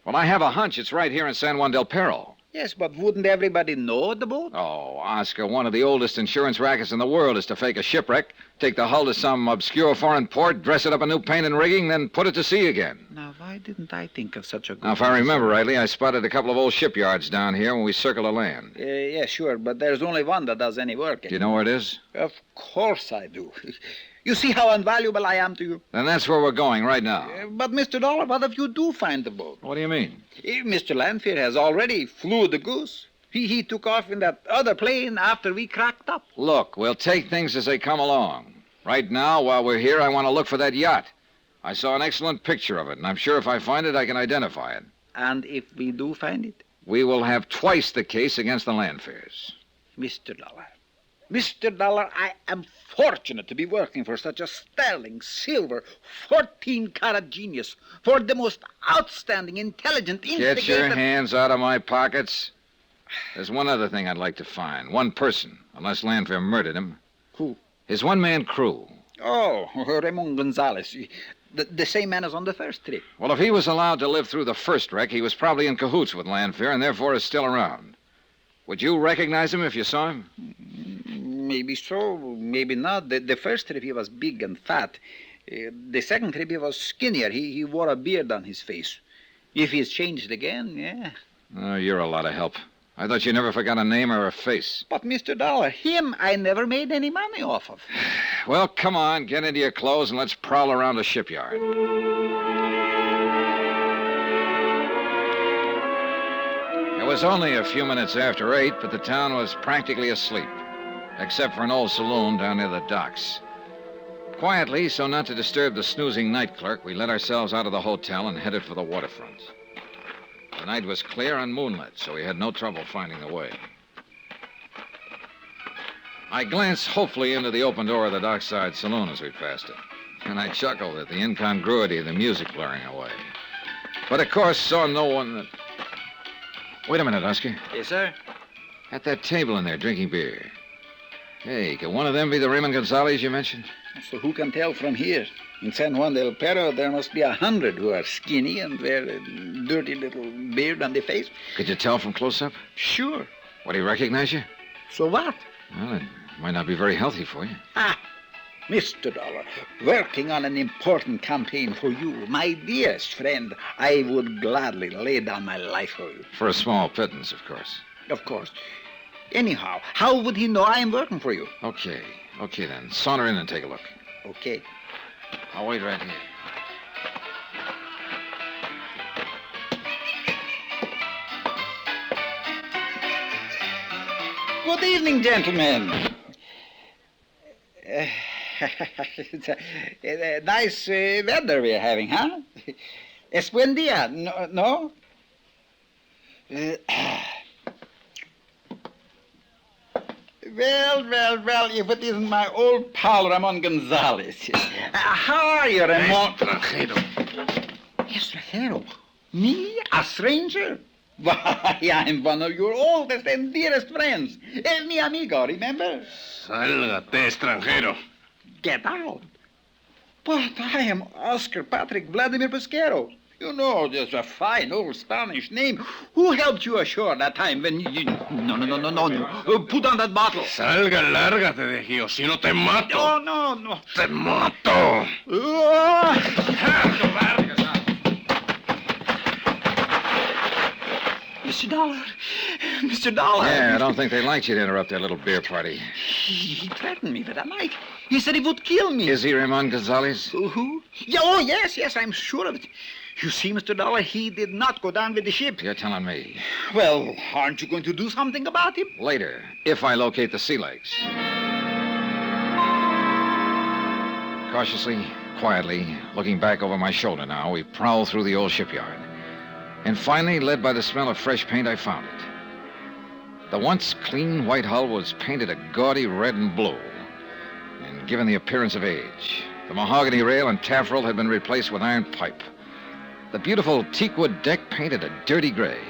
Well, I have a hunch it's right here in San Juan del Perro. Yes, but wouldn't everybody know the boat? Oh, Oscar, one of the oldest insurance rackets in the world is to fake a shipwreck, take the hull to some obscure foreign port, dress it up in new paint and rigging, then put it to sea again. Now, why didn't I think of such a good... Now, if I remember rightly, I spotted a couple of old shipyards down here when we circled the land. Yeah, sure, but there's only one that does any work. Do you know where it is? Of course I do. You see how invaluable I am to you? Then that's where we're going right now. But, Mr. Dollar, what if you do find the boat? What do you mean? Mr. Lanfear has already flew the goose. He took off in that other plane after we cracked up. Look, we'll take things as they come along. Right now, while we're here, I want to look for that yacht. I saw an excellent picture of it, and I'm sure if I find it, I can identify it. And if we do find it? We will have twice the case against the Lanfears. Mr. Dollar, I am fortunate to be working for such a sterling, silver, 14-carat genius, for the most outstanding, intelligent instigator... Get your hands out of my pockets. There's one other thing I'd like to find. One person, unless Lanfear murdered him. Who? His one-man crew. Oh, Ramon Gonzalez. The same man as on the first trip. Well, if he was allowed to live through the first wreck, he was probably in cahoots with Lanfear and therefore is still around. Would you recognize him if you saw him? Maybe so, maybe not. The first trip he was big and fat. The second trip he was skinnier. He wore a beard on his face. If he's changed again, yeah. Oh, you're a lot of help. I thought you never forgot a name or a face. But, Mr. Dollar, him I never made any money off of. Well, come on, get into your clothes and let's prowl around the shipyard. It was only a few minutes after 8, but the town was practically asleep, except for an old saloon down near the docks. Quietly, so not to disturb the snoozing night clerk, we let ourselves out of the hotel and headed for the waterfront. The night was clear and moonlit, so we had no trouble finding the way. I glanced hopefully into the open door of the dockside saloon as we passed it, and I chuckled at the incongruity of the music blaring away. But, of course, saw no one that... Wait a minute, Oscar. Yes, sir? At that table in there, drinking beer. Hey, could one of them be the Raymond Gonzalez you mentioned? So who can tell from here? In San Juan del Perro, there must be 100 who are skinny and wear a dirty little beard on the face. Could you tell from close up? Sure. Would he recognize you? So what? Well, it might not be very healthy for you. Mr. Dollar, working on an important campaign for you, my dearest friend, I would gladly lay down my life for you. For a small pittance, of course. Of course. Anyhow, how would he know I am working for you? Okay then. Saunter in and take a look. Okay. I'll wait right here. Good evening, gentlemen. Nice weather we're having, huh? Es buen día, no? Well, if it isn't my old pal Ramon Gonzalez. How are you, Ramon? Extranjero. Extranjero? Me? A stranger? Why, I'm one of your oldest and dearest friends. Mi amigo, remember? Sálgate, extranjero. Get out. But I am Oscar Patrick Vladimir Pesquero. You know, just a fine old Spanish name. Who helped you ashore that time when you... No. Put on that bottle. Salga, lárgate de aquí, o si no te mato. Oh, no. Te mato. Mr. Dollar. Yeah, I don't think they liked you to interrupt their little beer party. He threatened me with a knife. He said he would kill me. Is he Ramon Gonzalez? Who? Yeah, oh, yes, I'm sure of it. You see, Mr. Dollar, he did not go down with the ship. You're telling me. Well, aren't you going to do something about him? Later, if I locate the sea legs. Cautiously, quietly, looking back over my shoulder now, we prowl through the old shipyard. And finally, led by the smell of fresh paint, I found it. The once clean white hull was painted a gaudy red and blue, and given the appearance of age. The mahogany rail and taffrail had been replaced with iron pipe. The beautiful teakwood deck painted a dirty gray.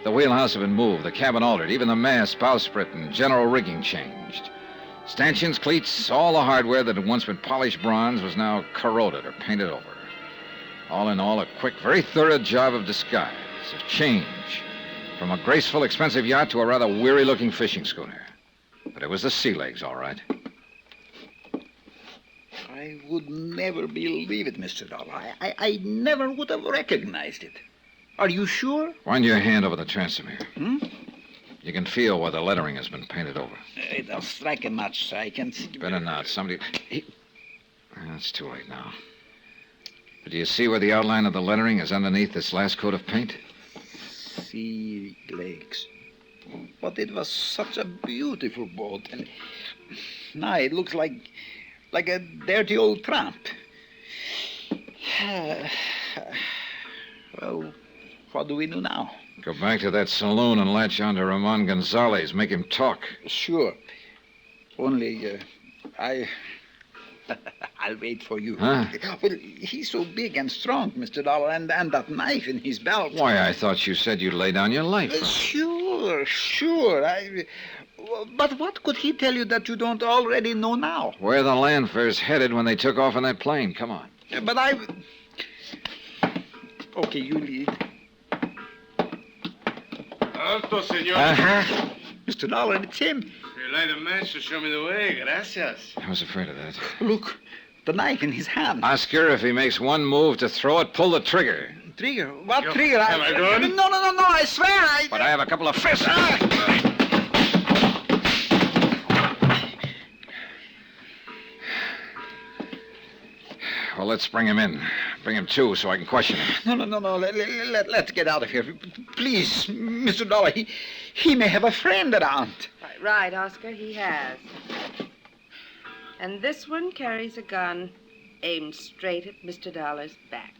The wheelhouse had been moved, the cabin altered, even the mast, bowsprit, and general rigging changed. Stanchions, cleats, all the hardware that had once been polished bronze was now corroded or painted over. All in all, a quick, very thorough job of disguise, of change, from a graceful, expensive yacht to a rather weary-looking fishing schooner. But it was the sea legs, all right. I would never believe it, Mr. Dollar. I never would have recognized it. Are you sure? Run your hand over the transom here. Hmm? You can feel where the lettering has been painted over. Don't strike a match, sir. I can see. Better not. Somebody... It's too late now. But do you see where the outline of the lettering is underneath this last coat of paint? Sea legs. But it was such a beautiful boat. And now it looks like a dirty old tramp. Well, what do we do now? Go back to that saloon and latch on to Ramon Gonzalez. Make him talk. Sure. Only, I'll wait for you. Huh? Well, he's so big and strong, Mr. Dollar, and that knife in his belt. Why, I thought you said you'd lay down your life. Sure. But what could he tell you that you don't already know now? Where the Landfair's headed when they took off in that plane. Come on. But Okay, you lead. Alto, senor. Uh-huh. Mr. Dollar, it's him. You light a match to show me the way. Gracias. I was afraid of that. Look, the knife in his hand. Oscar, if he makes one move to throw it, pull the trigger. Trigger? What Yo, trigger? am I good? No, I swear But I have a couple of fists. Well, let's bring him in. Bring him to so I can question him. No. Let's get out of here. Please, Mr. Dollar, he may have a friend around. Right, Oscar, he has. And this one carries a gun aimed straight at Mr. Dollar's back.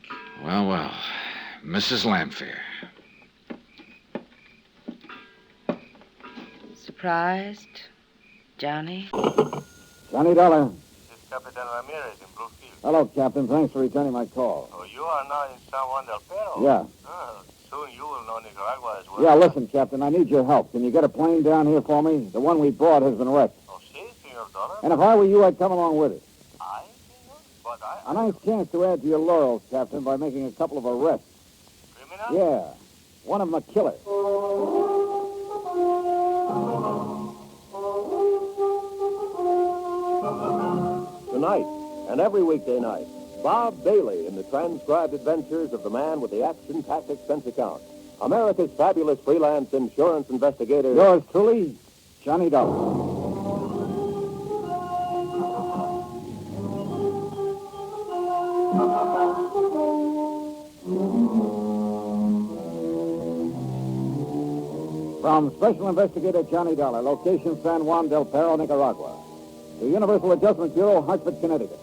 Well. Mrs. Landfair. Surprised, Johnny? Johnny Dollar. This is Capitan Ramirez in Bluefield. Hello, Captain. Thanks for returning my call. Oh, you are now in San Juan del Perro? Yeah. Oh, soon you will know Nicaragua as well. Yeah, listen, Captain, I need your help. Can you get a plane down here for me? The one we brought has been wrecked. Oh, si, Senor Dollar. And if I were you, I'd come along with it. I, Senor? But A nice chance to add to your laurels, Captain, by making a couple of arrests. Criminal? Yeah. One of them a killer. Tonight and every weekday night, Bob Bailey in the transcribed adventures of the man with the action-packed expense account. America's fabulous freelance insurance investigator. Yours truly, Johnny Dollar. From Special Investigator Johnny Dollar, location San Juan del Perro, Nicaragua. The Universal Adjustment Bureau, Hartford, Connecticut.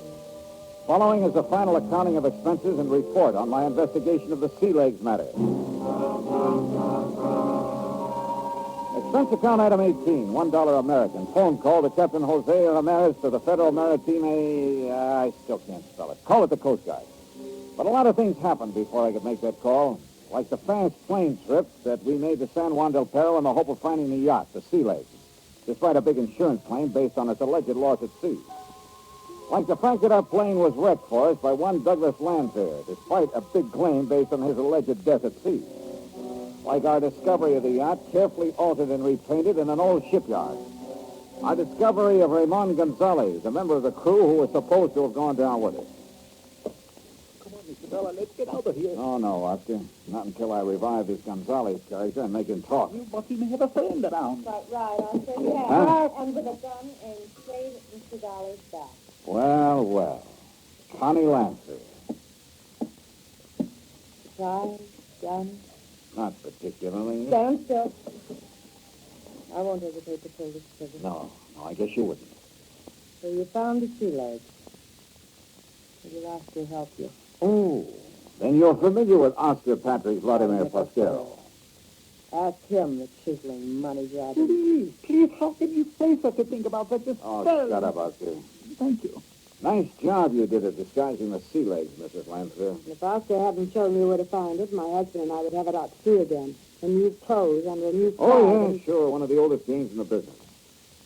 Following is a final accounting of expenses and report on my investigation of the sea legs matter. Expense account item 18, $1 American. Phone call to Captain Jose Ramirez to the Federal Maritime... I still can't spell it. Call it the Coast Guard. But a lot of things happened before I could make that call. Like the fast plane trip that we made to San Juan del Perro in the hope of finding the yacht, the Sea Legs, despite a big insurance claim based on its alleged loss at sea. Like the fact that our plane was wrecked for us by one Douglas Landfair, despite a big claim based on his alleged death at sea. Like our discovery of the yacht, carefully altered and repainted in an old shipyard. Our discovery of Ramon Gonzalez, a member of the crew who was supposed to have gone down with us. Mr. Dollar, let's get out of here. Oh, no, Oscar. Not until I revive this Gonzalez character and make him talk. But he may have a friend around. Right, Oscar, yeah. Huh? And with a gun aimed straight at Mr. Dollar's back. Well. Connie Landfair. Surprise, gun. Not particularly. Stand still. I won't hesitate to pull this trigger. No, I guess you wouldn't. So you found the sea legs. Did your Oscar help you? Oh, then you're familiar with Oscar Patrick Vladimir Pasquero. Ask him, the chiseling money grabber. Please, how can you say such a thing about such a Oh, spell? shut up, Oscar. Thank you. Nice job you did at disguising the sea legs, Mrs. Landfair. If Oscar hadn't shown me where to find it, my husband and I would have it out to sea again. In new clothes, under a new flag. Oh, yeah, sure. One of the oldest games in the business.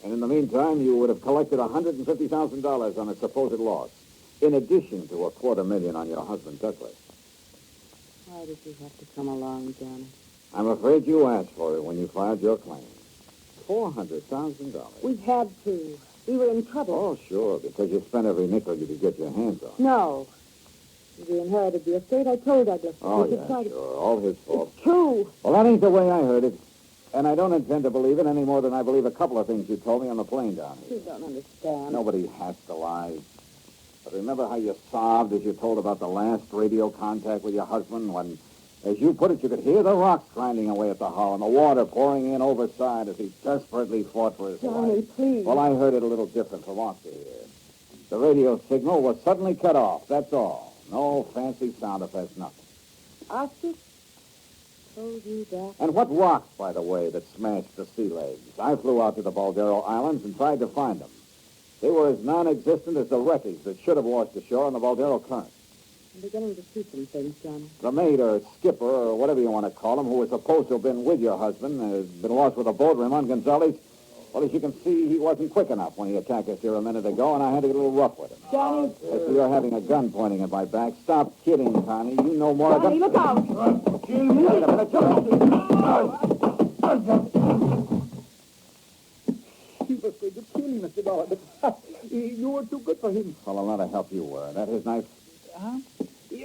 And in the meantime, you would have collected $150,000 on its supposed loss, in addition to $250,000 on your husband, Douglas. Why did you have to come along, Johnny? I'm afraid you asked for it when you filed your claim. $400,000. We had to. We were in trouble. Oh, sure, because you spent every nickel you could get your hands on. No. We inherited the estate. I told Douglas. Oh, we should yeah, try sure. to... All his fault. It's true. Well, that ain't the way I heard it. And I don't intend to believe it any more than I believe a couple of things you told me on the plane down here. You don't understand. Nobody has to lie. But remember how you sobbed as you told about the last radio contact with your husband when, as you put it, you could hear the rocks grinding away at the hull and the water pouring in overside as he desperately fought for his Johnny, life? please. Well, I heard it a little different from Oscar here. The radio signal was suddenly cut off, that's all. No fancy sound effects, nothing. Oscar told you that? And what rocks, by the way, that smashed the sea legs? I flew out to the Baldero Islands and tried to find them. They were as non-existent as the wreckage that should have washed ashore on the Baldero Current. I'm beginning to see some things, Johnny. The mate or skipper or whatever you want to call him, who was supposed to have been with your husband, has been lost with a boat, Ramon Gonzalez. Well, as you can see, he wasn't quick enough when he attacked us here a minute ago, and I had to get a little rough with him. Johnny. If you're having a gun pointing at my back, stop kidding, Connie. You know more Johnny, about... look out. Wait a minute, He was going to kill him, Mr. Dollar, but you were too good for him. Well, a lot of help you were. That his knife? Huh?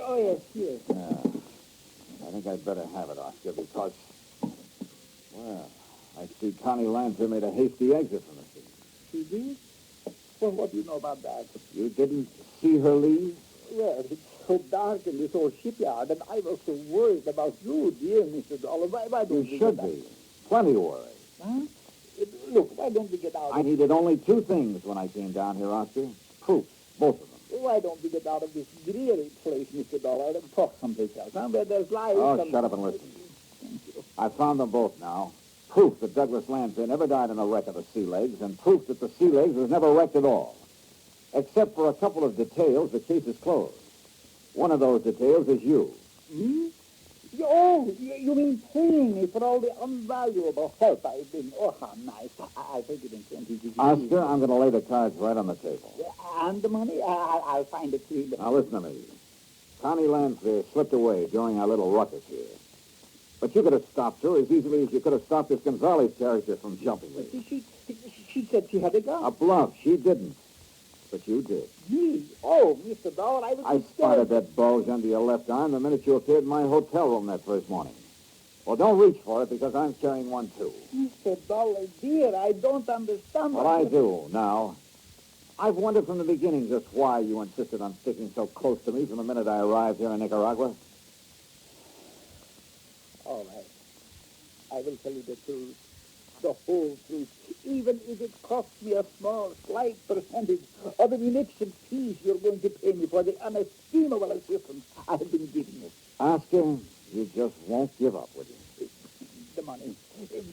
Oh, yes. Yeah. I think I'd better have it, Oscar, because... Well, I see Connie Lancer made a hasty exit from the scene. She did? Well, what do you know about that? You didn't see her leave? Well, it's so dark in this old shipyard, and I was so worried about you, dear Mr. Dollar. Why don't You should be. Plenty worried. Huh? Look, why don't we get out I needed only two things when I came down here, Oscar. Proof, both of them. Why don't we get out of this dreary place, Mr. Dollar, and talk someplace else, huh? Where there's life Oh, shut up and listen. Thank you. I found them both now. Proof that Douglas Lancer never died in a wreck of the Sea Legs, and proof that the Sea Legs was never wrecked at all. Except for a couple of details, the case is closed. One of those details is you. Me? Oh, you mean paying me for all the unvaluable help I've been... Oh, how nice. I'll take it in 20. Oscar, I'm going to lay the cards right on the table. And the money? I'll find it to you. Now, listen to me. Connie Lancer slipped away during our little ruckus here. But you could have stopped her as easily as you could have stopped this Gonzalez character from jumping me. She said she had a gun. A bluff. She didn't. But you did. Me? Oh, Mr. Dollar, I spotted that bulge under your left arm the minute you appeared in my hotel room that first morning. Well, don't reach for it because I'm carrying one, too. Mr. Dollar, dear, I don't understand. Well, I do now. I've wondered from the beginning just why you insisted on sticking so close to me from the minute I arrived here in Nicaragua. All right. I will tell you the truth. The whole truth. Even if it costs me a small, slight percentage of the munificent fees you're going to pay me for the unestimable assistance I have been giving you. Oscar, you just won't give up, would you? The money.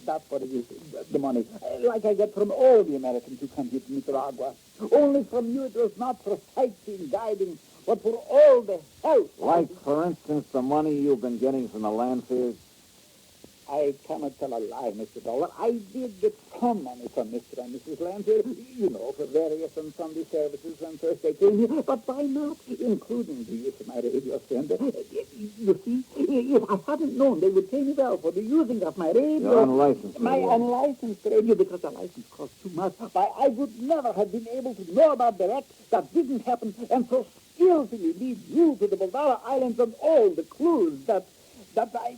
That's what it is. The money. Like I get from all the Americans who come here to Nicaragua. Only from you it was not for sightseeing, guiding, but for all the help. Like, for instance, the money you've been getting from the landfears? I cannot tell a lie, Mr. Dollar. I did get some money from Mr. and Mrs. Lancer, you know, for various and Sunday services when first they came here. But why not, including the use of my radio sender? You see, if I hadn't known they would pay me well for the using of my radio... Your unlicensed My radio. unlicensed radio, because the license costs too much. Why, I would never have been able to know about the wreck that didn't happen and so skillfully lead you to the Baldara Islands and all the clues that I...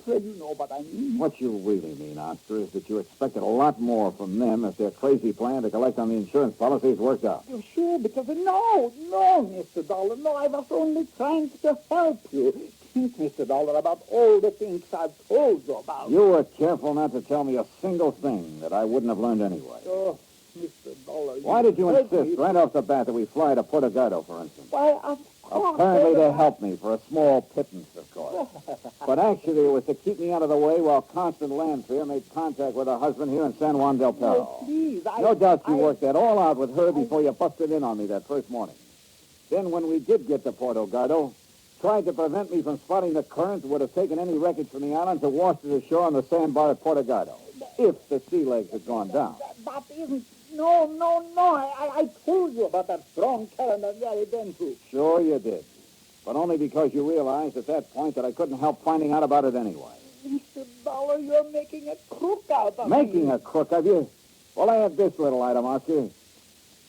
Well, you know what I mean. What you really mean, Oscar, is that you expected a lot more from them if their crazy plan to collect on the insurance policies worked out. You're sure? Because no, Mr. Dollar, no, I was only trying to help you. Think, Mr. Dollar, about all the things I've told you about. You were careful not to tell me a single thing that I wouldn't have learned anyway. Oh, Mr. Dollar. Why did you hurt insist me. right off the bat that we fly to Puerto Gardo, for instance? Why, of course. Apparently to help me for a small pittance, of course. But actually it was to keep me out of the way while Constant Lanfear made contact with her husband here in San Juan del Perro. Oh, please, No doubt you worked that all out with her before you busted in on me that first morning. Then when we did get to Puerto Gardo, tried to prevent me from spotting the current that would have taken any wreckage from the island to wash it ashore on the sandbar at Puerto Gardo, if the sea legs had gone down. That isn't... No. I told you about that strong current and very dangerous. Sure you did. But only because you realized at that point that I couldn't help finding out about it anyway. Mr. Dollar, you're making a crook out of me. Making a crook of you? Well, I have this little item, Oscar.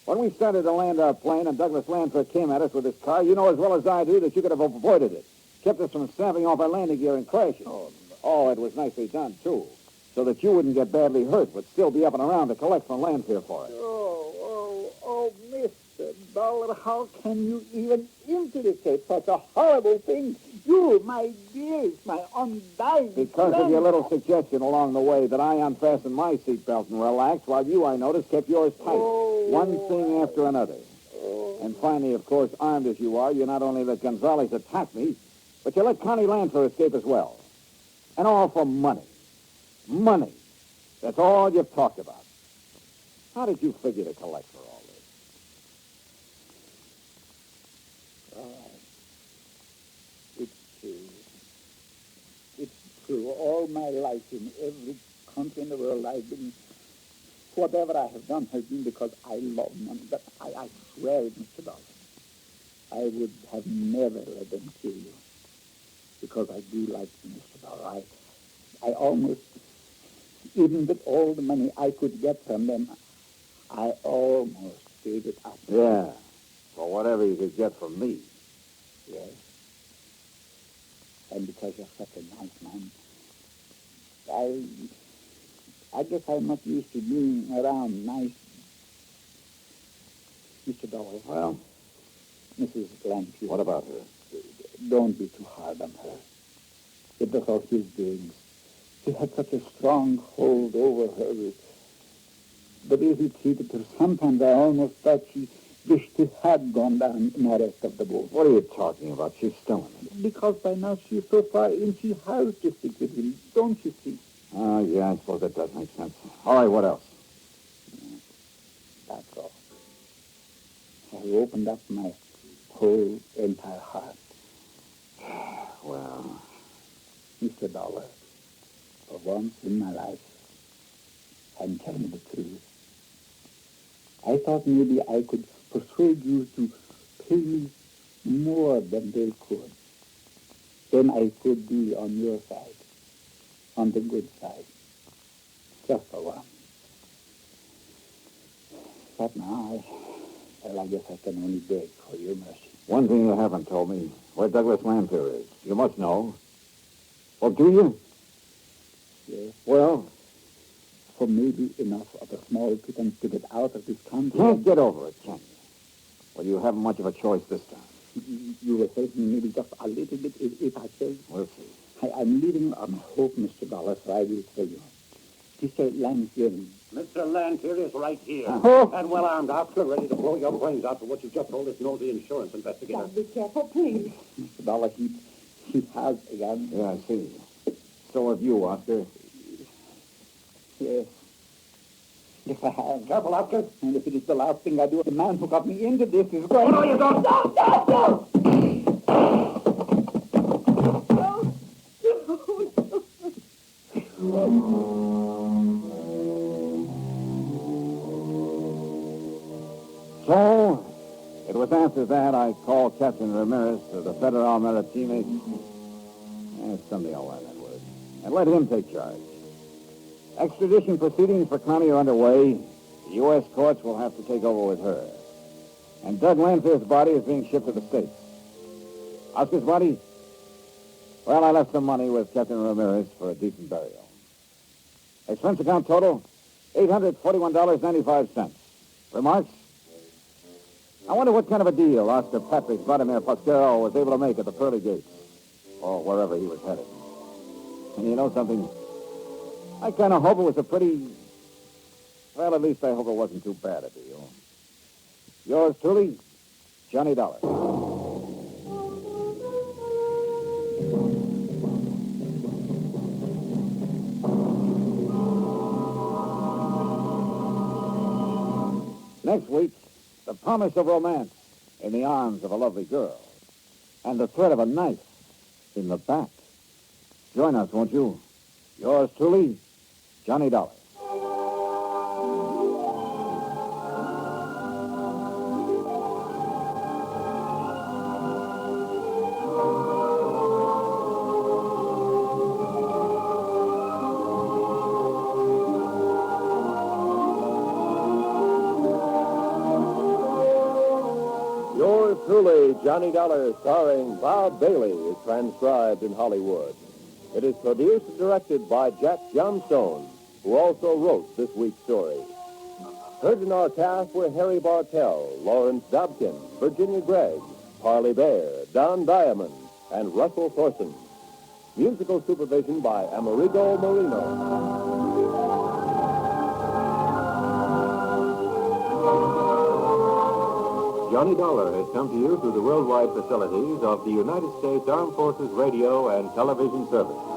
When we started to land our plane and Douglas Lanford came at us with his car, you know as well as I do that you could have avoided it. Kept us from snapping off our landing gear and crashing. Oh, it was nicely done, too. So that you wouldn't get badly hurt, but still be up and around to collect from Lanford for us. Oh, Mr. Dollar, how can you even implicate such a horrible thing? You, my dearest, my undying Because friend. of your little suggestion along the way that I unfastened my seatbelt and relaxed, while you, I noticed, kept yours tight. One thing after another. And finally, of course, armed as you are, you not only let Gonzalez attack me, but you let Connie Lanford escape as well. And all for money. Money. That's all you've talked about. How did you figure to collect for all this? It's true. It's true. All my life, in every country in the world, I've been... Whatever I have done has been because I love money. But I swear it, Mr. Dollar. I would have never let them kill you. Because I do like you, Mr. Dollar. I almost... Even with all the money I could get from them, I almost gave it up. Yeah. For whatever you could get from me. Yes. And because you're such a nice man, I guess I'm not used to being around nice. Mr. Dollar. Well? Mrs. Lanford. What about her? Don't be too hard on her. It was all his doings. He had such a strong hold over her. The way he treated her, sometimes I almost thought she wished he had gone down in the rest of the boat. What are you talking about? She's stoned. Because by now she's so far in, she has to stick with him. Don't you see? Oh, yeah, I suppose that does make sense. All right, what else? That's all. I opened up my whole entire heart. Well... Mr. Dollar, for once in my life, I'm telling the truth. I thought maybe I could persuade you to pay me more than they could. Then I could be on your side, on the good side, just for once. But now, I guess I can only beg for your mercy. One thing you haven't told me, where Douglas Lanford is. You must know. Well, do you? Yes. Well? For maybe enough of a small pittance to get out of this country. Can't get over it, can you? Well, you haven't much of a choice this time. You will help me maybe just a little bit if I say. We'll see. I'm living on hope, Mr. Dollar, so I will tell you. Mr. Lanford. Mr. Lanford is right here. Oh. And well-armed, officer, ready to blow your brains out for what you just told this nosy insurance investigator. Now, be careful, please. Mr. Dollar, he has a gun. Yeah, I see. So have you, Oscar. Yes. Yes, I have. Careful, Oscar. And if it is the last thing I do, the man who got me into this is going... Oh, no, you don't. No! So, it was after that I called Captain Ramirez to the Federal Maritime. Someday I'll learn that word. And let him take charge. Extradition proceedings for Connie are underway. The U.S. courts will have to take over with her. And Doug Lanford's body is being shipped to the States. Oscar's body? Well, I left some money with Captain Ramirez for a decent burial. Expense account total, $841.95. Remarks? I wonder what kind of a deal Oscar Patrick Vladimir Pasquero was able to make at the pearly gates, or wherever he was headed. And you know something? I kind of hope it was a pretty... Well, at least I hope it wasn't too bad a deal. Yours truly, Johnny Dollar. Next week, the promise of romance in the arms of a lovely girl, and the threat of a knife in the back. Join us, won't you? Yours truly, Johnny Dollar. Johnny Dollar, starring Bob Bailey, is transcribed in Hollywood. It is produced and directed by Jack Johnstone, who also wrote this week's story. Heard in our cast were Harry Bartell, Lawrence Dobkin, Virginia Gregg, Parley Bear, Don Diamond, and Russell Thorson. Musical supervision by Amerigo Marino. Johnny Dollar has come to you through the worldwide facilities of the United States Armed Forces Radio and Television Service.